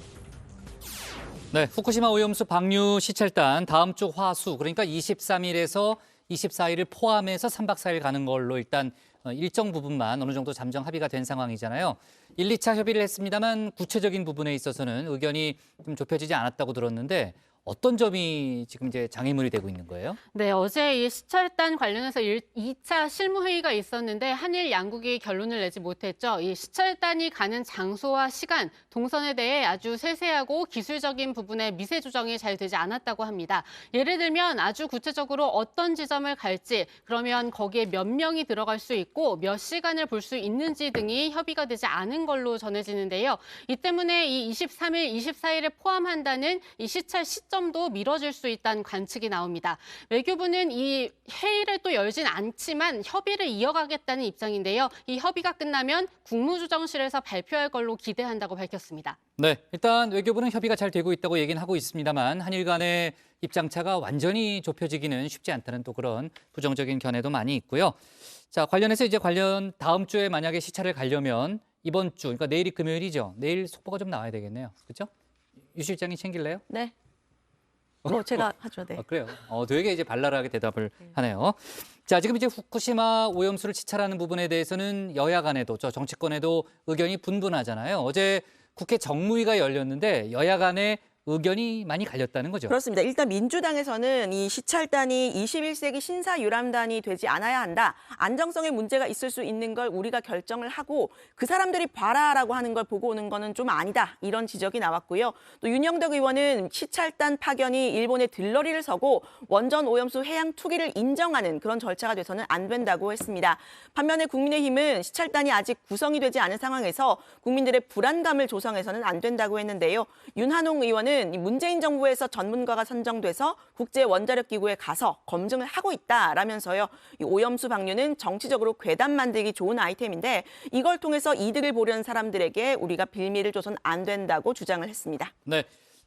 네, 후쿠시마 오염수 방류 시찰단 다음 주 화수, 그러니까 23일에서 24일을 포함해서 3박 4일 가는 걸로 일단 일정 부분만 어느 정도 잠정 합의가 된 상황이잖아요. 1, 2차 협의를 했습니다만 구체적인 부분에 있어서는 의견이 좀 좁혀지지 않았다고 들었는데 어떤 점이 지금 이제 장애물이 되고 있는 거예요? 네, 어제 이 시찰단 관련해서 2차 실무회의가 있었는데 한일 양국이 결론을 내지 못했죠. 이 시찰단이 가는 장소와 시간, 동선에 대해 아주 세세하고 기술적인 부분에 미세 조정이 잘 되지 않았다고 합니다. 예를 들면 아주 구체적으로 어떤 지점을 갈지, 그러면 거기에 몇 명이 들어갈 수 있고 몇 시간을 볼 수 있는지 등이 협의가 되지 않은 걸로 전해지는데요. 이 때문에 이 23일, 24일을 포함한다는 이 시찰 시점도 미뤄질 수 있다는 관측이 나옵니다. 외교부는 이 회의를 또 열진 않지만 협의를 이어가겠다는 입장인데요. 이 협의가 끝나면 국무조정실에서 발표할 걸로 기대한다고 밝혔습니다. 네, 일단 외교부는 협의가 잘 되고 있다고 얘기는 하고 있습니다만 한일 간의 입장차가 완전히 좁혀지기는 쉽지 않다는 또 그런 부정적인 견해도 많이 있고요. 자, 관련해서 이제 다음 주에 만약에 시찰을 가려면 이번 주, 그러니까 내일이 금요일이죠. 내일 속보가 좀 나와야 되겠네요. 그렇죠? 유 실장이 챙길래요? 네. 제가 하죠. 네. 그래요. 되게 이제 발랄하게 대답을 하네요. 자, 지금 이제 후쿠시마 오염수를 시찰하는 부분에 대해서는 여야 간에도 정치권에도 의견이 분분하잖아요. 어제 국회 정무위가 열렸는데 여야 간에 의견이 많이 갈렸다는 거죠. 그렇습니다. 일단 민주당에서는 이 시찰단이 21세기 신사 유람단이 되지 않아야 한다. 안정성에 문제가 있을 수 있는 걸 우리가 결정을 하고 그 사람들이 봐라라고 하는 걸 보고 오는 거는 좀 아니다. 이런 지적이 나왔고요. 또 윤영덕 의원은 시찰단 파견이 일본의 들러리를 서고 원전 오염수 해양 투기를 인정하는 그런 절차가 돼서는 안 된다고 했습니다. 반면에 국민의힘은 시찰단이 아직 구성이 되지 않은 상황에서 국민들의 불안감을 조성해서는 안 된다고 했는데요. 윤한홍 의원은 문재인 정부에서 전문가가 선정돼서 국제원자력기구에 가서 검증을 하고 있다라면서요. 이 오염수 방류는 정치적으로 괴담 만들기 좋은 아이템인데 이걸 통해서 이득을 보려는 사람들에게 우리가 빌미를 줘서는 안 된다고 주장을 했습니다. 네,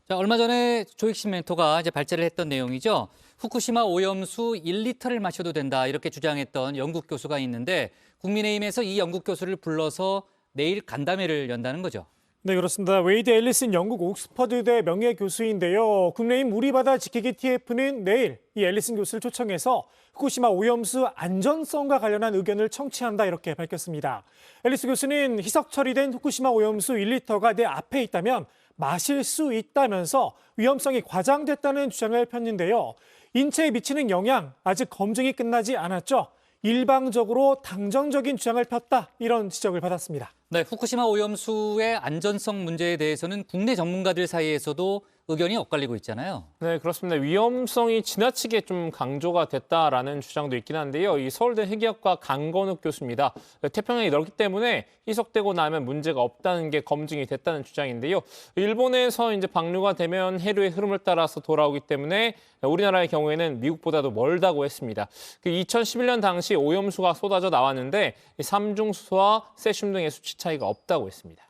자, 얼마 전에 조익신 멘토가 이제 발제를 했던 내용이죠. 후쿠시마 오염수 1리터를 마셔도 된다 이렇게 주장했던 영국 교수가 있는데 국민의힘에서 이 영국 교수를 불러서 내일 간담회를 연다는 거죠. 네, 그렇습니다. 웨이드 앨리슨 영국 옥스퍼드대 명예교수인데요. 국내인 우리바다 지키기 TF는 내일 이 앨리슨 교수를 초청해서 후쿠시마 오염수 안전성과 관련한 의견을 청취한다 이렇게 밝혔습니다. 앨리슨 교수는 희석 처리된 후쿠시마 오염수 1리터가 내 앞에 있다면 마실 수 있다면서 위험성이 과장됐다는 주장을 폈는데요. 인체에 미치는 영향 아직 검증이 끝나지 않았죠. 일방적으로 당정적인 주장을 폈다 이런 지적을 받았습니다. 네, 후쿠시마 오염수의 안전성 문제에 대해서는 국내 전문가들 사이에서도 의견이 엇갈리고 있잖아요. 네, 그렇습니다. 위험성이 지나치게 좀 강조가 됐다라는 주장도 있긴 한데요. 이 서울대 회계학과 강건욱 교수입니다. 태평양이 넓기 때문에 희석되고 나면 문제가 없다는 게 검증이 됐다는 주장인데요. 일본에서 이제 방류가 되면 해류의 흐름을 따라서 돌아오기 때문에 우리나라의 경우에는 미국보다도 멀다고 했습니다. 2011년 당시 오염수가 쏟아져 나왔는데 삼중수소와 세슘 등의 수치 차이가 없다고 했습니다.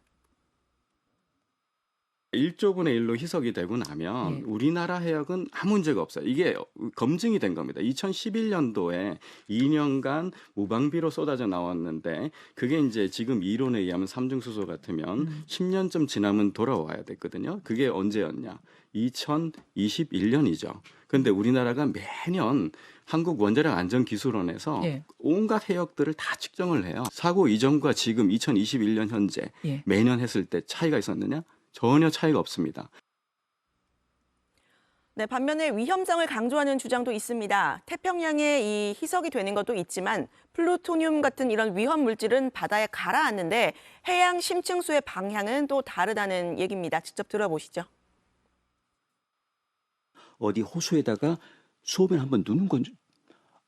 1조 분의 1로 희석이 되고 나면 우리나라 해역은 아무 문제가 없어요. 이게 검증이 된 겁니다. 2011년도에 2년간 무방비로 쏟아져 나왔는데 그게 이제 지금 이론에 의하면 삼중수소 같으면 10년쯤 지나면 돌아와야 됐거든요. 그게 언제였냐? 2021년이죠. 그런데 우리나라가 매년 한국원자력안전기술원에서 온갖 해역들을 다 측정을 해요. 사고 이전과 지금 2021년 현재 매년 했을 때 차이가 있었느냐? 전혀 차이가 없습니다. 네, 반면에 위험성을 강조하는 주장도 있습니다. 태평양에 이 희석이 되는 것도 있지만 플루토늄 같은 이런 위험 물질은 바다에 가라앉는데 해양 심층수의 방향은 또 다르다는 얘기입니다. 직접 들어보시죠. 어디 호수에다가 수오면 한번 누는 건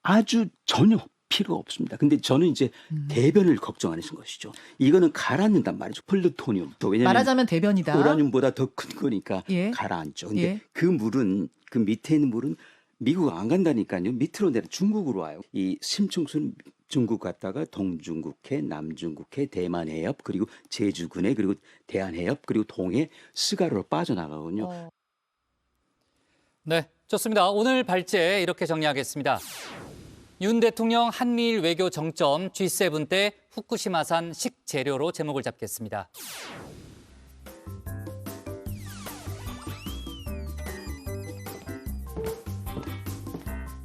아주 전혀 필요가 없습니다. 근데 저는 이제 대변을 걱정하는 것이죠. 이거는 가라앉는단 말이죠. 플루토늄. 왜냐하면 말하자면 대변이다. 우라늄보다 더 큰 거니까 가라앉죠. 근데 그 물은 그 밑에 있는 물은 미국 안 간다니까요. 밑으로 내려 중국으로 와요. 이 심층수는 중국 갔다가 동중국해, 남중국해, 대만 해협, 그리고 제주군해, 그리고 대한 해협, 그리고 동해, 스가로로 빠져나가거든요. 네, 좋습니다. 오늘 발제 이렇게 정리하겠습니다. 윤 대통령 한미일 외교 정점 G7 때 후쿠시마산 식재료로 제목을 잡겠습니다.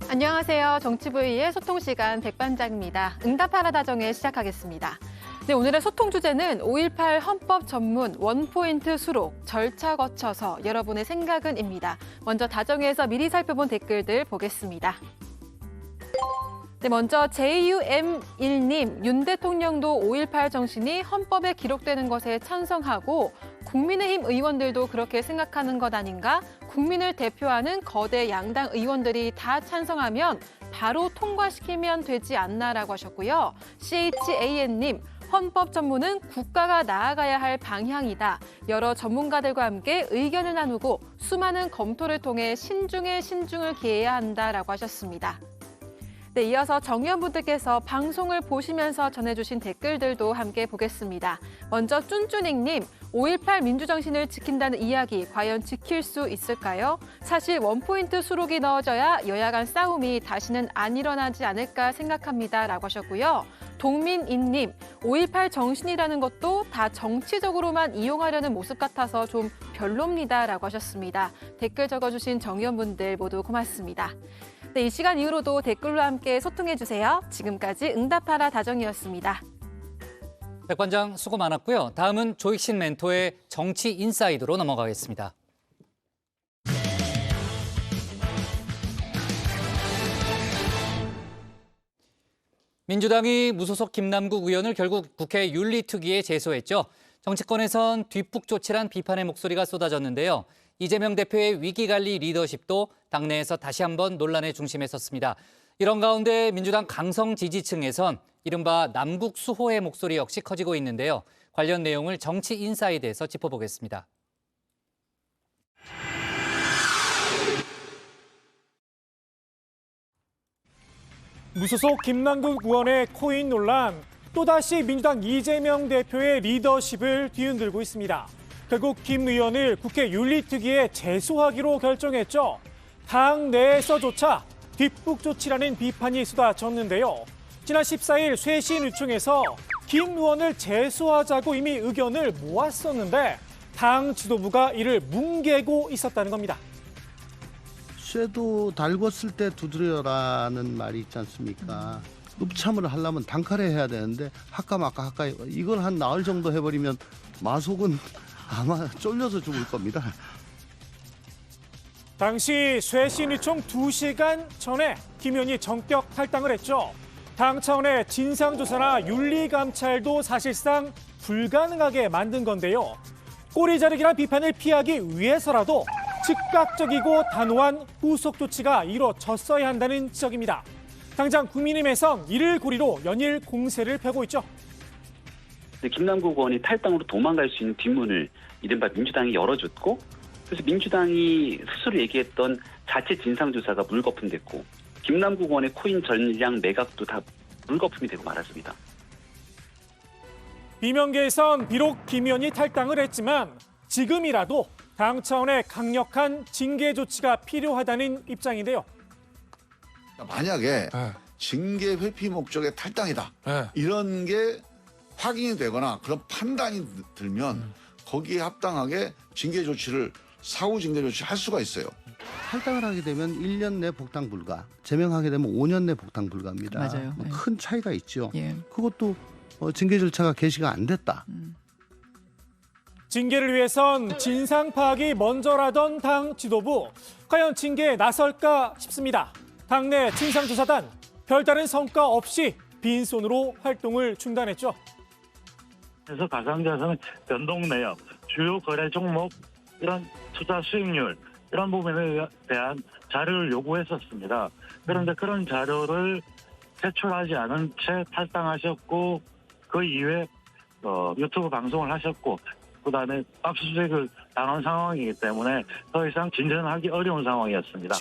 안녕하세요. 정치부의 소통 시간 백반장입니다. 응답하라 다정에 시작하겠습니다. 네, 오늘의 소통 주제는 5.18 헌법 전문 원포인트 수록, 절차 거쳐서 여러분의 생각은입니다. 먼저 다정에서 미리 살펴본 댓글들 보겠습니다. 네, 먼저 JUM1님, 윤 대통령도 5.18 정신이 헌법에 기록되는 것에 찬성하고 국민의힘 의원들도 그렇게 생각하는 것 아닌가? 국민을 대표하는 거대 양당 의원들이 다 찬성하면 바로 통과시키면 되지 않나라고 하셨고요. CHAN님, 헌법 전문은 국가가 나아가야 할 방향이다. 여러 전문가들과 함께 의견을 나누고 수많은 검토를 통해 신중에 신중을 기해야 한다라고 하셨습니다. 네, 이어서 정의원분들께서 방송을 보시면서 전해주신 댓글들도 함께 보겠습니다. 먼저 쭌쭈닝님, 5.18 민주정신을 지킨다는 이야기 과연 지킬 수 있을까요? 사실 원포인트 수록이 넣어져야 여야 간 싸움이 다시는 안 일어나지 않을까 생각합니다. 라고 하셨고요. 동민인님, 5.18 정신이라는 것도 다 정치적으로만 이용하려는 모습 같아서 좀 별로입니다. 라고 하셨습니다. 댓글 적어주신 정의원분들 모두 고맙습니다. 네, 이 시간 이후로도 댓글로 함께 소통해주세요. 지금까지 응답하라 다정이었습니다. 백반장 수고 많았고요. 다음은 조익신 멘토의 정치 인사이드로 넘어가겠습니다. 민주당이 무소속 김남국 의원을 결국 국회 윤리특위에 제소했죠. 정치권에선 뒷북조치란 비판의 목소리가 쏟아졌는데요. 이재명 대표의 위기관리 리더십도 당내에서 다시 한번 논란의 중심에 섰습니다. 이런 가운데 민주당 강성 지지층에선 이른바 남국 수호의 목소리 역시 커지고 있는데요. 관련 내용을 정치 인사이드에서 짚어보겠습니다. 무소속 김남국 의원의 코인 논란, 또다시 민주당 이재명 대표의 리더십을 뒤흔들고 있습니다. 결국 김 의원을 국회 윤리특위에 제소하기로 결정했죠. 당 내에서조차 뒷북 조치라는 비판이 쏟아졌는데요. 지난 14일 쇄신의총에서 김 의원을 제소하자고 이미 의견을 모았었는데 당 지도부가 이를 뭉개고 있었다는 겁니다. 쇠도 달궜을 때 두드려라는 말이 있지 않습니까? 읍참을 하려면 단칼에 해야 되는데 하까마까 이걸 한 나흘 정도 해버리면 마속은 아마 쫄려서 죽을 겁니다. 당시 쇄신의총 2시간 전에 김 의원이 전격 탈당을 했죠. 당 차원의 진상조사나 윤리감찰도 사실상 불가능하게 만든 건데요. 꼬리 자르기란 비판을 피하기 위해서라도 즉각적이고 단호한 후속 조치가 이루어졌어야 한다는 지적입니다. 당장 국민의힘에선 이를 고리로 연일 공세를 펴고 있죠. 김남국 의원이 탈당으로 도망갈 수 있는 뒷문을 이른바 민주당이 열어줬고, 그래서 민주당이 스스로 얘기했던 자체 진상조사가 물거품됐고, 김남국 의원의 코인 전량 매각도 다 물거품이 되고 말았습니다. 비명계에선 비록 김 의원이 탈당을 했지만 지금이라도 당 차원의 강력한 징계 조치가 필요하다는 입장인데요. 만약에 징계 회피 목적의 탈당이다. 이런 게 확인이 되거나 그런 판단이 들면 거기에 합당하게 징계 조치를 사후 징계 조치를 할 수가 있어요. 탈당을 하게 되면 1년 내 복당 불가, 제명하게 되면 5년 내 복당 불가입니다. 맞아요. 큰 차이가 있죠. 예. 그것도 징계 절차가 개시가 안 됐다. 징계를 위해선 진상 파악이 먼저라던 당 지도부. 과연 징계에 나설까 싶습니다. 당내 진상조사단 별다른 성과 없이 빈손으로 활동을 중단했죠. 그래서 가상자산 변동 내역, 주요 거래 종목, 이런 투자 수익률 이런 부분에 대한 자료를 요구했었습니다. 그런데 그런 자료를 제출하지 않은 채 탈당하셨고, 그 이후에 유튜브 방송을 하셨고, 그다음에 압수수색을 당한 상황이기 때문에 더 이상 진전하기 어려운 상황이었습니다.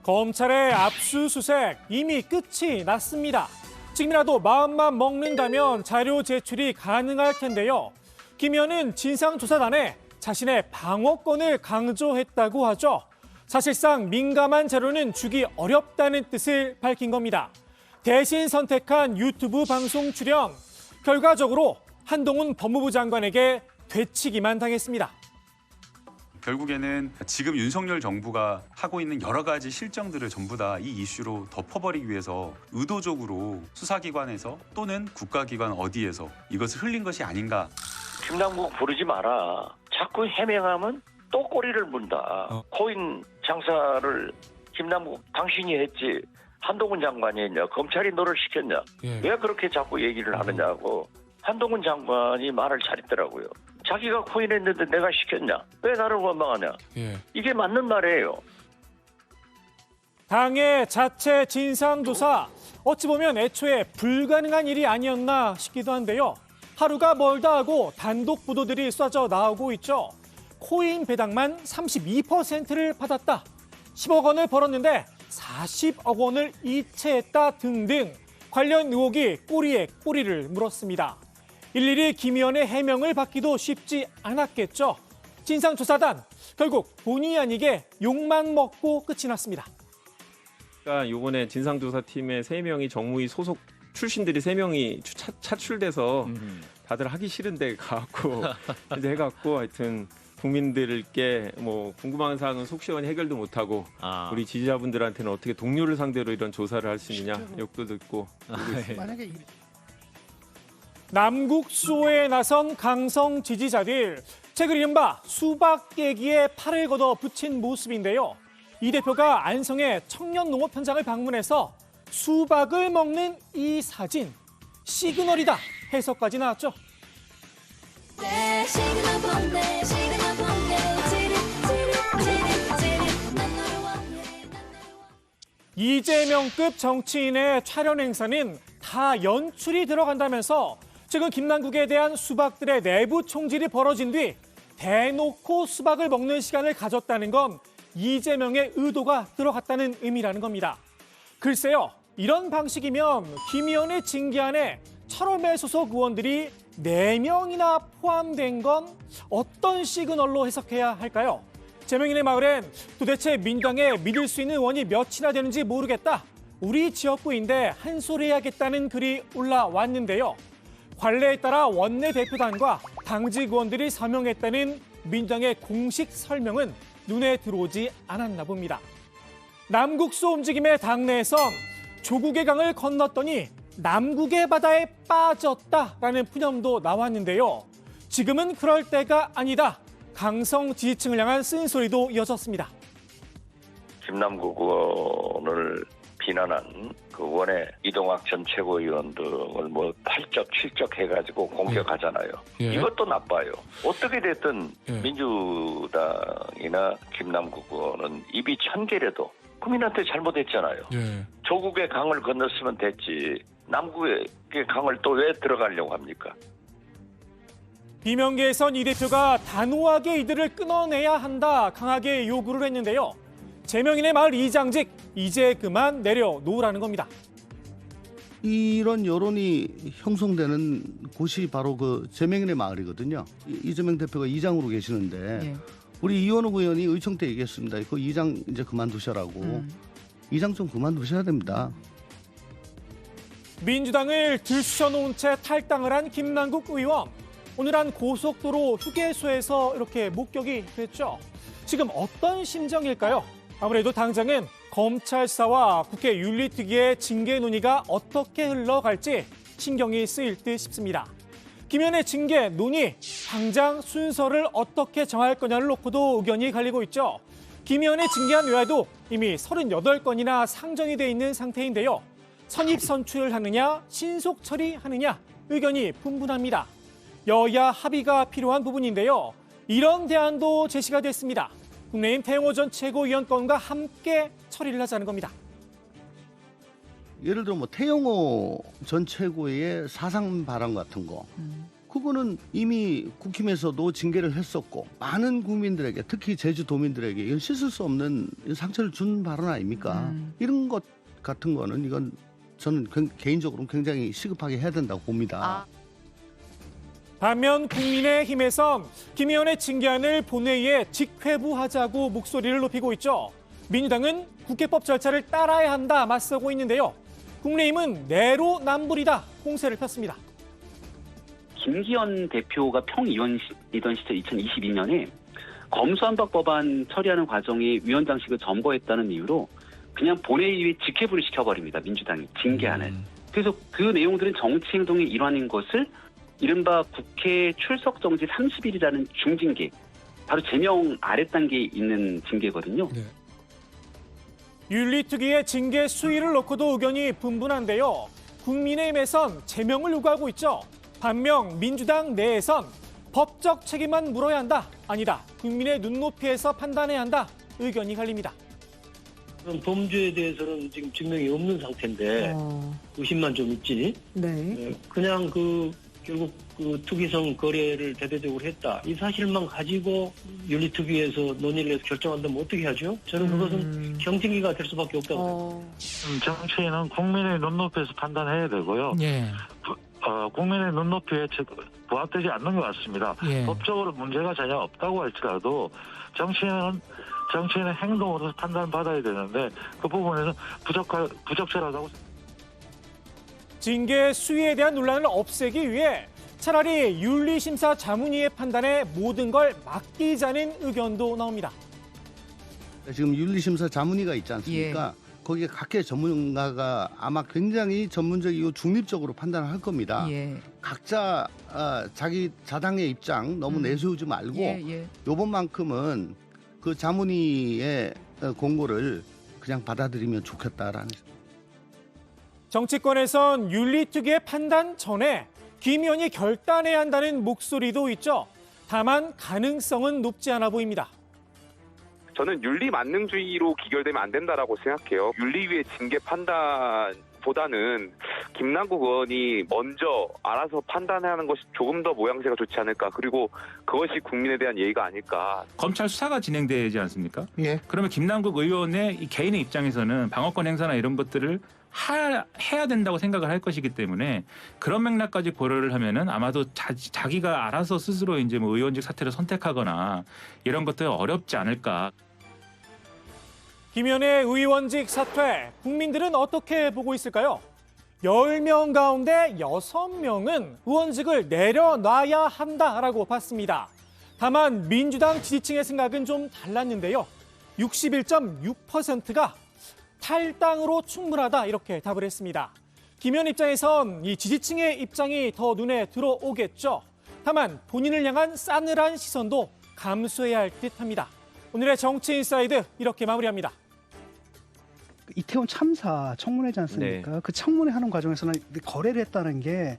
검찰의 압수수색 이미 끝이 났습니다. 지금이라도 마음만 먹는다면 자료 제출이 가능할 텐데요. 김 의원은 진상조사단에 자신의 방어권을 강조했다고 하죠. 사실상 민감한 자료는 주기 어렵다는 뜻을 밝힌 겁니다. 대신 선택한 유튜브 방송 출연, 결과적으로 한동훈 법무부 장관에게 되치기만 당했습니다. 결국에는 지금 윤석열 정부가 하고 있는 여러 가지 실정들을 전부 다 이 이슈로 덮어버리기 위해서 의도적으로 수사기관에서 또는 국가기관 어디에서 이것을 흘린 것이 아닌가. 김남국 부르지 마라. 자꾸 해명하면 또 꼬리를 문다. 코인 장사를 김남국 당신이 했지. 한동훈 장관이 했냐. 검찰이 너를 시켰냐. 왜 그렇게 자꾸 얘기를 하느냐고. 한동훈 장관이 말을 잘했더라고요. 자기가 코인했는데 내가 시켰냐? 왜 나를 원망하냐? 이게 맞는 말이에요. 당의 자체 진상조사, 어찌 보면 애초에 불가능한 일이 아니었나 싶기도 한데요. 하루가 멀다 하고 단독 보도들이 쏟아져 나오고 있죠. 코인 배당만 32%를 받았다. 10억 원을 벌었는데 40억 원을 이체했다 등등 관련 의혹이 꼬리에 꼬리를 물었습니다. 일일이 김 의원의 해명을 받기도 쉽지 않았겠죠. 진상조사단, 결국 본의 아니게 욕만 먹고 끝이 났습니다. 그러니까 이번에 진상조사팀의 3명이 정무위 소속 출신들이 3명이 차출돼서 다들 하기 싫은데 가갖고 이제 해갖고 하여튼 국민들께 뭐 궁금한 사항은 속 시원히 해결도 못하고 우리 지지자분들한테는 어떻게 동료를 상대로 이런 조사를 할 수 있느냐 욕도 듣고 만약에 남국수호에 나선 강성 지지자들, 최근 이른바 수박 깨기에 팔을 걷어 붙인 모습인데요. 이 대표가 안성의 청년 농업 현장을 방문해서 수박을 먹는 이 사진, 시그널이다 해석까지 나왔죠. 이재명급 정치인의 촬영 행사는 다 연출이 들어간다면서 최근 김남국에 대한 수박들의 내부 총질이 벌어진 뒤 대놓고 수박을 먹는 시간을 가졌다는 건 이재명의 의도가 들어갔다는 의미라는 겁니다. 글쎄요, 이런 방식이면 김 의원의 징계안에 철험의 소속 의원들이 4명이나 포함된 건 어떤 시그널로 해석해야 할까요? 제명인의 마을엔 도대체 민주당에 믿을 수 있는 의원이 몇이나 되는지 모르겠다. 우리 지역구인데 한 소리 해야겠다는 글이 올라왔는데요. 관례에 따라 원내대표단과 당직 의원들이 서명했다는 민주당의 공식 설명은 눈에 들어오지 않았나 봅니다. 남국수 움직임의 당내에선 조국의 강을 건넜더니 남국의 바다에 빠졌다라는 푸념도 나왔는데요. 지금은 그럴 때가 아니다. 강성 지지층을 향한 쓴소리도 이어졌습니다. 김남국 의원을 비난한 그 원외 이동학 전 최고위원 등을 뭐 8적, 7적 해가지고 공격하잖아요. 예. 이것도 나빠요. 어떻게 됐든 예. 민주당이나 김남국 의원은 입이 천개라도 국민한테 잘못했잖아요. 예. 조국의 강을 건넜으면 됐지. 남국의 강을 또 왜 들어가려고 합니까? 비명계에선 이 대표가 단호하게 이들을 끊어내야 한다 강하게 요구를 했는데요. 제명인의 마을 이장직 이제 그만 내려놓으라는 겁니다. 이런 여론이 형성되는 곳이 바로 그 제명인의 마을이거든요. 이재명 대표가 이장으로 계시는데 우리 이원욱 의원이 의총 때 얘기했습니다. 그 이장 이제 그만두셔라고. 이장 좀 그만두셔야 됩니다. 민주당을 들쑤셔놓은 채 탈당을 한 김남국 의원. 오늘 한 고속도로 휴게소에서 이렇게 목격이 됐죠. 지금 어떤 심정일까요? 아무래도 당장은 검찰 수사와 국회 윤리특위의 징계 논의가 어떻게 흘러갈지 신경이 쓰일 듯 싶습니다. 김 의원의 징계 논의, 당장 순서를 어떻게 정할 거냐를 놓고도 의견이 갈리고 있죠. 김 의원의 징계안 외에도 이미 38건이나 상정이 돼 있는 상태인데요. 선입 선출을 하느냐, 신속 처리하느냐 의견이 분분합니다. 여야 합의가 필요한 부분인데요. 이런 대안도 제시가 됐습니다. 국민의힘 태영호 전 최고위원 건과 함께 처리를 하자는 겁니다. 예를 들어 뭐 태영호 전 최고의 사상 발언 같은 거. 그거는 이미 국힘에서도 징계를 했었고 많은 국민들에게 특히 제주도민들에게 이건 씻을 수 없는 상처를 준 발언 아닙니까? 이런 것 같은 거는 이건 저는 개인적으로 굉장히 시급하게 해야 된다고 봅니다. 반면 국민의힘에선 김 의원의 징계안을 본회의에 직회부하자고 목소리를 높이고 있죠. 민주당은 국회법 절차를 따라야 한다 맞서고 있는데요. 국민의힘은 내로남불이다 공세를 폈습니다. 김기현 대표가 평의원이던 시절 2022년에 검수완박 법안 처리하는 과정에 위원장직을 점거했다는 이유로 그냥 본회의에 직회부를 시켜버립니다. 민주당이 징계안을. 그래서 그 내용들은 정치행동의 일환인 것을 이른바 국회 출석 정지 30일이라는 중징계, 바로 제명 아래 단계에 있는 징계거든요. 윤리특위의 징계 수위를 놓고도 의견이 분분한데요. 국민의힘에선 제명을 요구하고 있죠. 반면 민주당 내에선 법적 책임만 물어야 한다. 아니다. 국민의 눈높이에서 판단해야 한다. 의견이 갈립니다. 그런 범죄에 대해서는 지금 증명이 없는 상태인데 의심만 좀 있지. 그냥 결국 투기성 거래를 대대적으로 했다. 이 사실만 가지고 윤리특위에서 논의를 해서 결정한다면 어떻게 하죠? 저는 그것은 경쟁기가 될 수밖에 없다고 생각합니다. 정치인은 국민의 눈높이에서 판단해야 되고요. 국민의 눈높이에 부합되지 않는 것 같습니다. 법적으로 문제가 전혀 없다고 할지라도 정치인의 행동으로 판단받아야 되는데 그 부분에서 부적절하다고 생각합니다. 징계 수위에 대한 논란을 없애기 위해 차라리 윤리심사 자문위의 판단에 모든 걸 맡기자는 의견도 나옵니다. 지금 윤리심사 자문위가 있지 않습니까? 거기에 각계 전문가가 아마 굉장히 전문적이고 중립적으로 판단을 할 겁니다. 각자 자기 자당의 입장 너무 내세우지 말고 요번만큼은 그 자문위의 공고를 그냥 받아들이면 좋겠다라는. 정치권에선 윤리특위의 판단 전에 김 의원이 결단해야 한다는 목소리도 있죠. 다만 가능성은 높지 않아 보입니다. 저는 윤리 만능주의로 기결되면 안 된다라고 생각해요. 윤리위의 징계 판단보다는 김남국 의원이 먼저 알아서 판단하는 것이 조금 더 모양새가 좋지 않을까. 그리고 그것이 국민에 대한 예의가 아닐까. 검찰 수사가 진행되지 않습니까? 그러면 김남국 의원의 이 개인의 입장에서는 방어권 행사나 이런 것들을 해야 된다고 생각을 할 것이기 때문에 그런 맥락까지 고려를 하면은 아마도 자기가 알아서 스스로 이제 뭐 의원직 사퇴를 선택하거나 이런 것들 어렵지 않을까. 김 의원의 의원직 사퇴, 국민들은 어떻게 보고 있을까요? 10명 가운데 6명은 의원직을 내려놔야 한다라고 봤습니다. 다만 민주당 지지층의 생각은 좀 달랐는데요. 61.6%가 탈당으로 충분하다 이렇게 답을 했습니다. 김 의원 입장에선 이 지지층의 입장이 더 눈에 들어오겠죠. 다만 본인을 향한 싸늘한 시선도 감수해야 할 듯합니다. 오늘의 정치인사이드 이렇게 마무리합니다. 이태원 참사 청문회지 않습니까? 네. 그 청문회 하는 과정에서는 거래를 했다는 게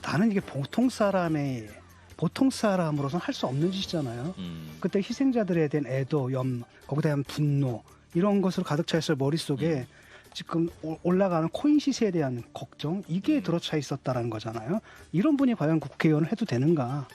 나는 이게 보통 사람으로서는 할 수 없는 짓이잖아요. 그때 희생자들에 대한 애도, 거기에 대한 분노 이런 것으로 가득 차 있을 머릿속에 지금 올라가는 코인 시세에 대한 걱정 이게 들어차 있었다라는 거잖아요. 이런 분이 과연 국회의원을 해도 되는가?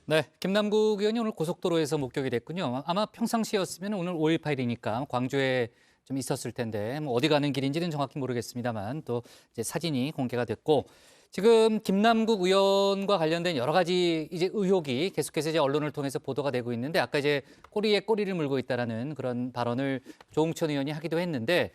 네, 김남국 의원이 오늘 고속도로에서 목격이 됐군요. 아마 평상시였으면 오늘 5.18이니까 광주에 좀 있었을 텐데 뭐 어디 가는 길인지는 정확히 모르겠습니다만 또 이제 사진이 공개가 됐고 지금 김남국 의원과 관련된 여러 가지 이제 의혹이 계속해서 이제 언론을 통해서 보도가 되고 있는데 아까 이제 꼬리에 꼬리를 물고 있다라는 그런 발언을 조홍천 의원이 하기도 했는데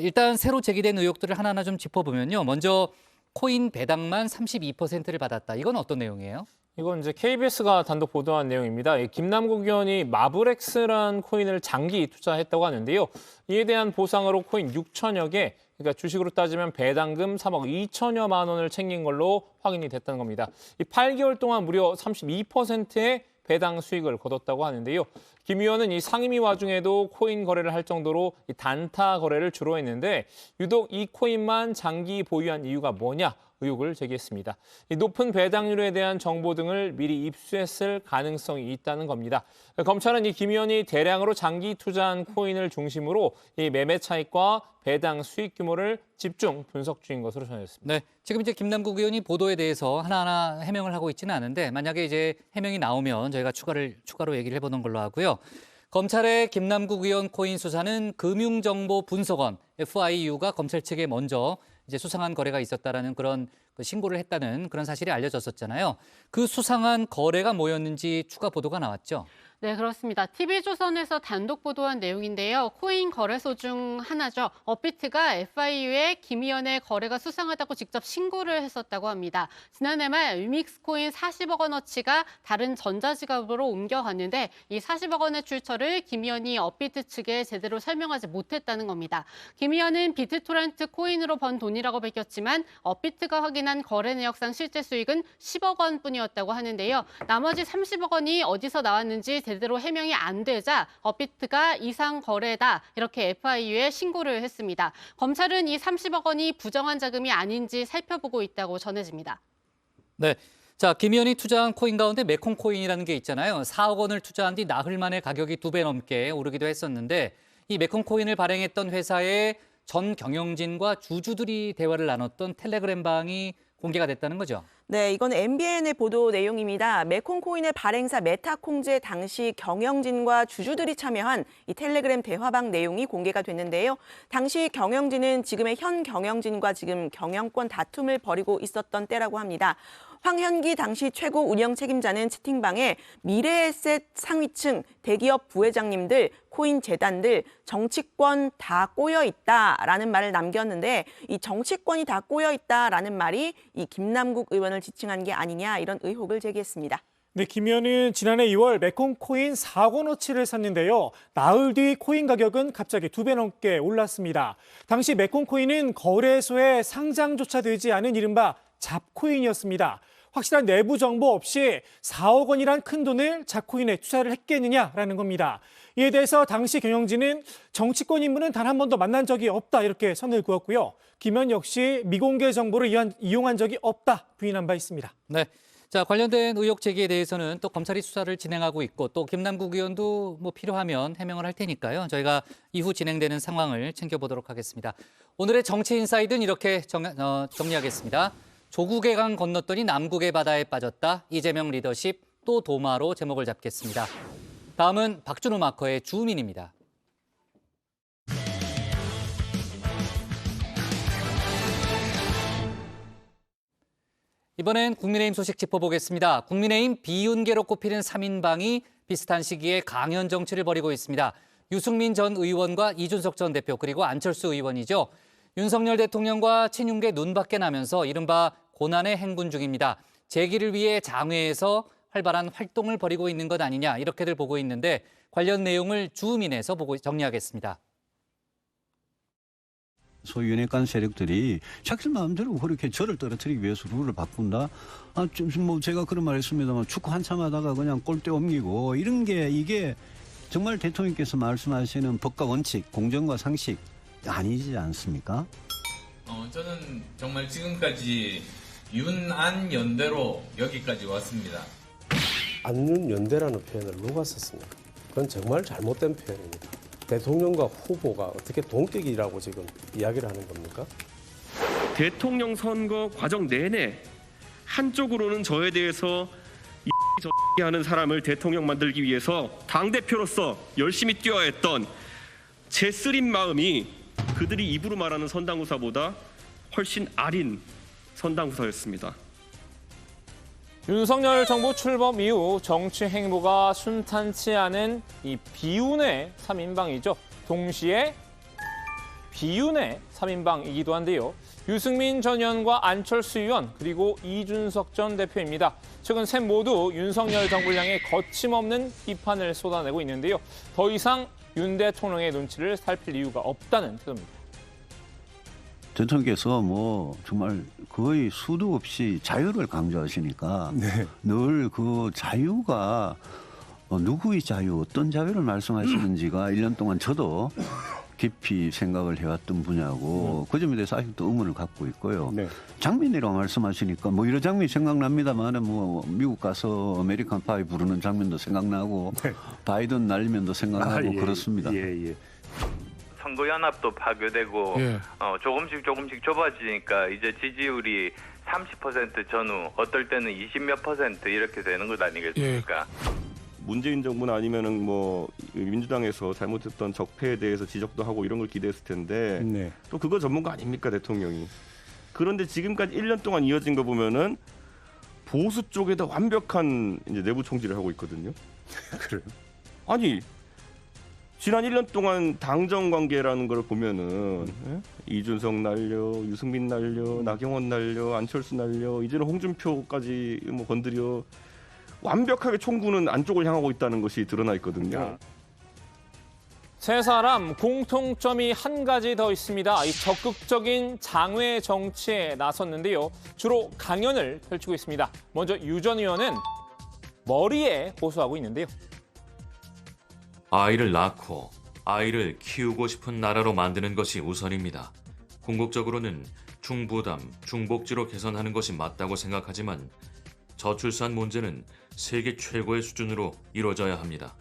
일단 새로 제기된 의혹들을 하나하나 좀 짚어보면요. 먼저 코인 배당만 32%를 받았다. 이건 어떤 내용이에요? 이건 이제 KBS가 단독 보도한 내용입니다. 김남국 의원이 마블엑스란 코인을 장기 투자했다고 하는데요. 이에 대한 보상으로 코인 6천여 개, 그러니까 주식으로 따지면 배당금 3억 2천여만 원을 챙긴 걸로 확인이 됐다는 겁니다. 이 8개월 동안 무려 32%의 배당 수익을 거뒀다고 하는데요. 김 의원은 이 상임위 와중에도 코인 거래를 할 정도로 이 단타 거래를 주로 했는데 유독 이 코인만 장기 보유한 이유가 뭐냐? 의혹을 제기했습니다. 이 높은 배당률에 대한 정보 등을 미리 입수했을 가능성이 있다는 겁니다. 검찰은 이 김 의원이 대량으로 장기 투자한 코인을 중심으로 이 매매 차익과 배당 수익 규모를 집중 분석 중인 것으로 전해졌습니다. 네, 지금 이제 김남국 의원이 보도에 대해서 하나하나 해명을 하고 있지는 않은데 만약에 이제 해명이 나오면 저희가 추가로 얘기를 해보는 걸로 하고요. 검찰의 김남국 의원 코인 수사는 금융정보분석원 FIU가 검찰 측에 먼저 이제 수상한 거래가 있었다라는 그런 신고를 했다는 그런 사실이 알려졌었잖아요. 그 수상한 거래가 뭐였는지 추가 보도가 나왔죠. 네, 그렇습니다. TV조선에서 단독 보도한 내용인데요. 코인 거래소 중 하나죠. 업비트가 FIU에 김 의원의 거래가 수상하다고 직접 신고를 했었다고 합니다. 지난해 말 위믹스 코인 40억 원어치가 다른 전자지갑으로 옮겨갔는데 이 40억 원의 출처를 김 의원이 업비트 측에 제대로 설명하지 못했다는 겁니다. 김 의원은 비트토렌트 코인으로 번 돈이라고 밝혔지만 업비트가 확인한 거래 내역상 실제 수익은 10억 원뿐이었다고 하는데요. 나머지 30억 원이 어디서 나왔는지 제대로 해명이 안 되자 업비트가 이상 거래다 이렇게 FIU에 신고를 했습니다. 검찰은 이 30억 원이 부정한 자금이 아닌지 살펴보고 있다고 전해집니다. 네, 자, 김 의원이 투자한 코인 가운데 메콩 코인이라는 게 있잖아요. 4억 원을 투자한 뒤 나흘 만에 가격이 2배 넘게 오르기도 했었는데 이 메콩 코인을 발행했던 회사의 전 경영진과 주주들이 대화를 나눴던 텔레그램 방이 공개가 됐다는 거죠. 네, 이건 MBN의 보도 내용입니다. 메콩코인의 발행사 메타콩즈 당시 경영진과 주주들이 참여한 이 텔레그램 대화방 내용이 공개가 됐는데요. 당시 경영진은 지금의 현 경영진과 지금 경영권 다툼을 벌이고 있었던 때라고 합니다. 황현기 당시 최고 운영 책임자는 채팅방에 미래에셋 상위층, 대기업 부회장님들, 코인 재단들, 정치권 다 꼬여 있다라는 말을 남겼는데 이 정치권이 다 꼬여 있다라는 말이 이 김남국 의원을 지칭한 게 아니냐 이런 의혹을 제기했습니다. 네, 김 의원은 지난해 2월 메콩 코인 4억 원어치를 샀는데요. 나흘 뒤 코인 가격은 갑자기 2배 넘게 올랐습니다. 당시 메콩 코인은 거래소에 상장조차 되지 않은 이른바 잡코인이었습니다. 확실한 내부 정보 없이 4억 원이란 큰 돈을 잡코인에 투자를 했겠느냐라는 겁니다. 이에 대해서 당시 경영진은 정치권 인물은 단 한 번도 만난 적이 없다 이렇게 선을 그었고요. 김 의원 역시 미공개 정보를 이용한 적이 없다 부인한 바 있습니다. 네. 자, 관련된 의혹 제기에 대해서는 또 검찰이 수사를 진행하고 있고 또 김남국 의원도 뭐 필요하면 해명을 할 테니까요. 저희가 이후 진행되는 상황을 챙겨보도록 하겠습니다. 오늘의 정치 인사이드는 이렇게 정리하겠습니다. 조국의 강 건넜더니 남국의 바다에 빠졌다. 이재명 리더십 또 도마로 제목을 잡겠습니다. 다음은 박준호 마커의 주민입니다. 이번엔 국민의힘 소식 짚어보겠습니다. 국민의힘 비윤계로 꼽히는 3인방이 비슷한 시기에 강연 정치를 벌이고 있습니다. 유승민 전 의원과 이준석 전 대표 그리고 안철수 의원이죠. 윤석열 대통령과 친윤계 눈밖에 나면서 이른바 고난의 행군 중입니다. 재기를 위해 장외에서 활발한 활동을 벌이고 있는 것 아니냐 이렇게들 보고 있는데 관련 내용을 주민에서 정리하겠습니다. 소위 윤핵관 세력들이 자기들 마음대로 그렇게 저를 떨어뜨리기 위해서 룰을 바꾼다. 뭐 제가 그런 말 했습니다만 축구 한참 하다가 그냥 골대 옮기고 이런 게 이게 정말 대통령께서 말씀하시는 법과 원칙, 공정과 상식 아니지 않습니까? 저는 정말 지금까지 윤안 연대로 여기까지 왔습니다. 안윤 연대라는 표현을 누가 썼습니까? 그건 정말 잘못된 표현입니다. 대통령과 후보가 어떻게 동격이라고 지금 이야기를 하는 겁니까? 대통령 선거 과정 내내 한쪽으로는 저에 대해서 이 하는 사람을 대통령 만들기 위해서 당대표로서 열심히 뛰어야 했던 제 쓰린 마음이 그들이 입으로 말하는 선당후사보다 훨씬 아린 선당후사였습니다. 윤석열 정부 출범 이후 정치 행보가 순탄치 않은 이 비운의 3인방이죠. 동시에 비운의 3인방이기도 한데요. 유승민 전 의원과 안철수 의원 그리고 이준석 전 대표입니다. 최근 셋 모두 윤석열 정부를 향해 거침없는 비판을 쏟아내고 있는데요. 더 이상 윤 대통령의 눈치를 살필 이유가 없다는 태도입니다. 대통령께서 뭐 정말 거의 수도 없이 자유를 강조하시니까 늘 그 자유가 누구의 자유, 어떤 자유를 말씀하시는지가 1년 동안 저도 깊이 생각을 해왔던 분야고 그 점에 대해서 아직도 의문을 갖고 있고요. 장면이라고 말씀하시니까 뭐 이런 장면이 생각납니다만 뭐 미국 가서 아메리칸 파이 부르는 장면도 생각나고 바이든 날리면도 생각나고 그렇습니다. 선거연합도 파괴되고 조금씩 좁아지니까 이제 지지율이 30% 전후 어떨 때는 20몇 % 이렇게 되는 것 아니겠습니까? 문재인 정부는 아니면은 뭐 민주당에서 잘못했던 적폐에 대해서 지적도 하고 이런 걸 기대했을 텐데 또 그거 전문가 아닙니까 대통령이. 그런데 지금까지 1년 동안 이어진 거 보면은 보수 쪽에다 완벽한 이제 내부 총질을 하고 있거든요. 그래요? 아니 지난 1년 동안 당정 관계라는 걸 보면은 이준석 날려, 유승민 날려, 나경원 날려, 안철수 날려, 이제는 홍준표까지 뭐 건드려. 완벽하게 총구는 안쪽을 향하고 있다는 것이 드러나 있거든요. 세 사람 공통점이 한 가지 더 있습니다. 이 적극적인 장외 정치에 나섰는데요. 주로 강연을 펼치고 있습니다. 먼저 유 전 의원은 머리에 호소하고 있는데요. 아이를 낳고 아이를 키우고 싶은 나라로 만드는 것이 우선입니다. 궁극적으로는 중부담, 중복지로 개선하는 것이 맞다고 생각하지만 저출산 문제는 세계 최고의 수준으로 이루어져야 합니다.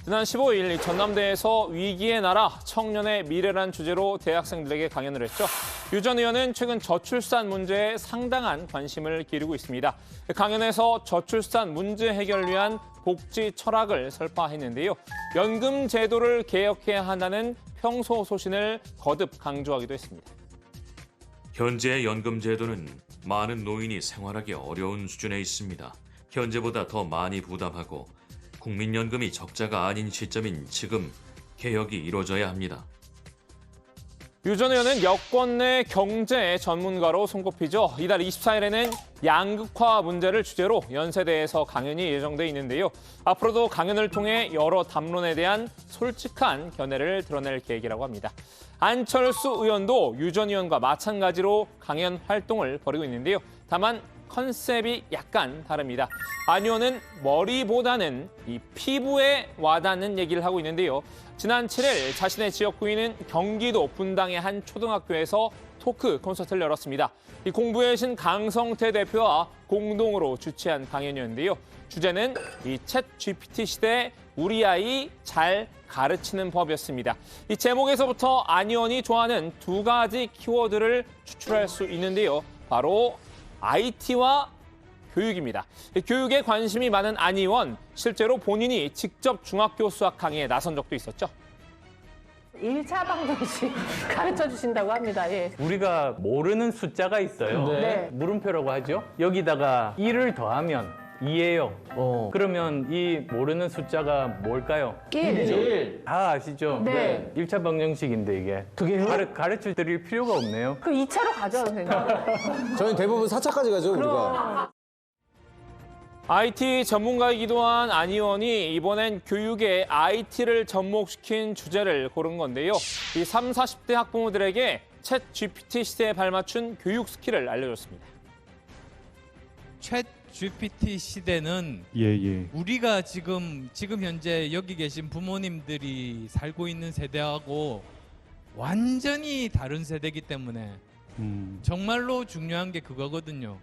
지난 15일 전남대에서 위기의 나라, 청년의 미래란 주제로 대학생들에게 강연을 했죠. 유 전 의원은 최근 저출산 문제에 상당한 관심을 기울이고 있습니다. 강연에서 저출산 문제 해결을 위한 복지 철학을 설파했는데요. 연금 제도를 개혁해야 한다는 평소 소신을 거듭 강조하기도 했습니다. 현재의 연금 제도는 많은 노인이 생활하기 어려운 수준에 있습니다. 현재보다 더 많이 부담하고 국민연금이 적자가 아닌 시점인 지금 개혁이 이루어져야 합니다. 유 전 의원은 여권 내 경제 전문가로 손꼽히죠. 이달 24일에는 양극화 문제를 주제로 연세대에서 강연이 예정돼 있는데요. 앞으로도 강연을 통해 여러 담론에 대한 솔직한 견해를 드러낼 계획이라고 합니다. 안철수 의원도 유 전 의원과 마찬가지로 강연 활동을 벌이고 있는데요. 다만 컨셉이 약간 다릅니다. 안 의원은 머리보다는 이 피부에 와닿는 얘기를 하고 있는데요. 지난 7일 자신의 지역구인 경기도 분당의 한 초등학교에서 토크 콘서트를 열었습니다. 이 공부의 신 강성태 대표와 공동으로 주최한 강연이었는데요. 주제는 이 챗 GPT 시대 우리 아이 잘 가르치는 법이었습니다. 이 제목에서부터 안 의원이 좋아하는 두 가지 키워드를 추출할 수 있는데요. 바로 IT와 교육입니다. 교육에 관심이 많은 안 의원, 실제로 본인이 직접 중학교 수학 강의에 나선 적도 있었죠. 1차 방정식 가르쳐 주신다고 합니다. 우리가 모르는 숫자가 있어요. 물음표라고 하죠. 여기다가 1을 더하면 2예요. 그러면 이 모르는 숫자가 뭘까요? 1. 다 아시죠? 네. 1차 방정식인데 이게. 그게요? 가르쳐 드릴 필요가 없네요. 그 2차로 가죠, 선생님. 저희는 대부분 4차까지 가죠, 우리가. IT 전문가이기도 한 안 의원이 이번엔 교육에 IT를 접목시킨 주제를 고른 건데요. 이 30, 40대 학부모들에게 챗 GPT 시대에 발맞춘 교육 스킬을 알려줬습니다. 챗 GPT 시대는 우리가 지금 현재 여기 계신 부모님들이 살고 있는 세대하고 완전히 다른 세대이기 때문에 정말로 중요한 게 그거거든요.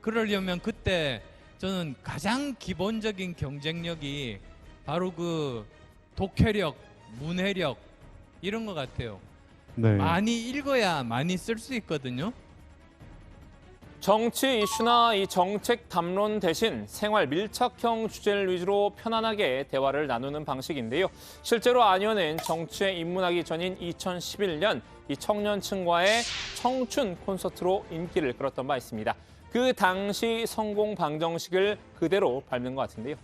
그러려면 그때 저는 가장 기본적인 경쟁력이 바로 그 독해력, 문해력 이런 것 같아요. 많이 읽어야 많이 쓸 수 있거든요. 정치 이슈나 이 정책 담론 대신 생활 밀착형 주제를 위주로 편안하게 대화를 나누는 방식인데요. 실제로 안 의원은 정치에 입문하기 전인 2011년 이 청년층과의 청춘 콘서트로 인기를 끌었던 바 있습니다. 그 당시 성공 방정식을 그대로 밟는 것 같은데요.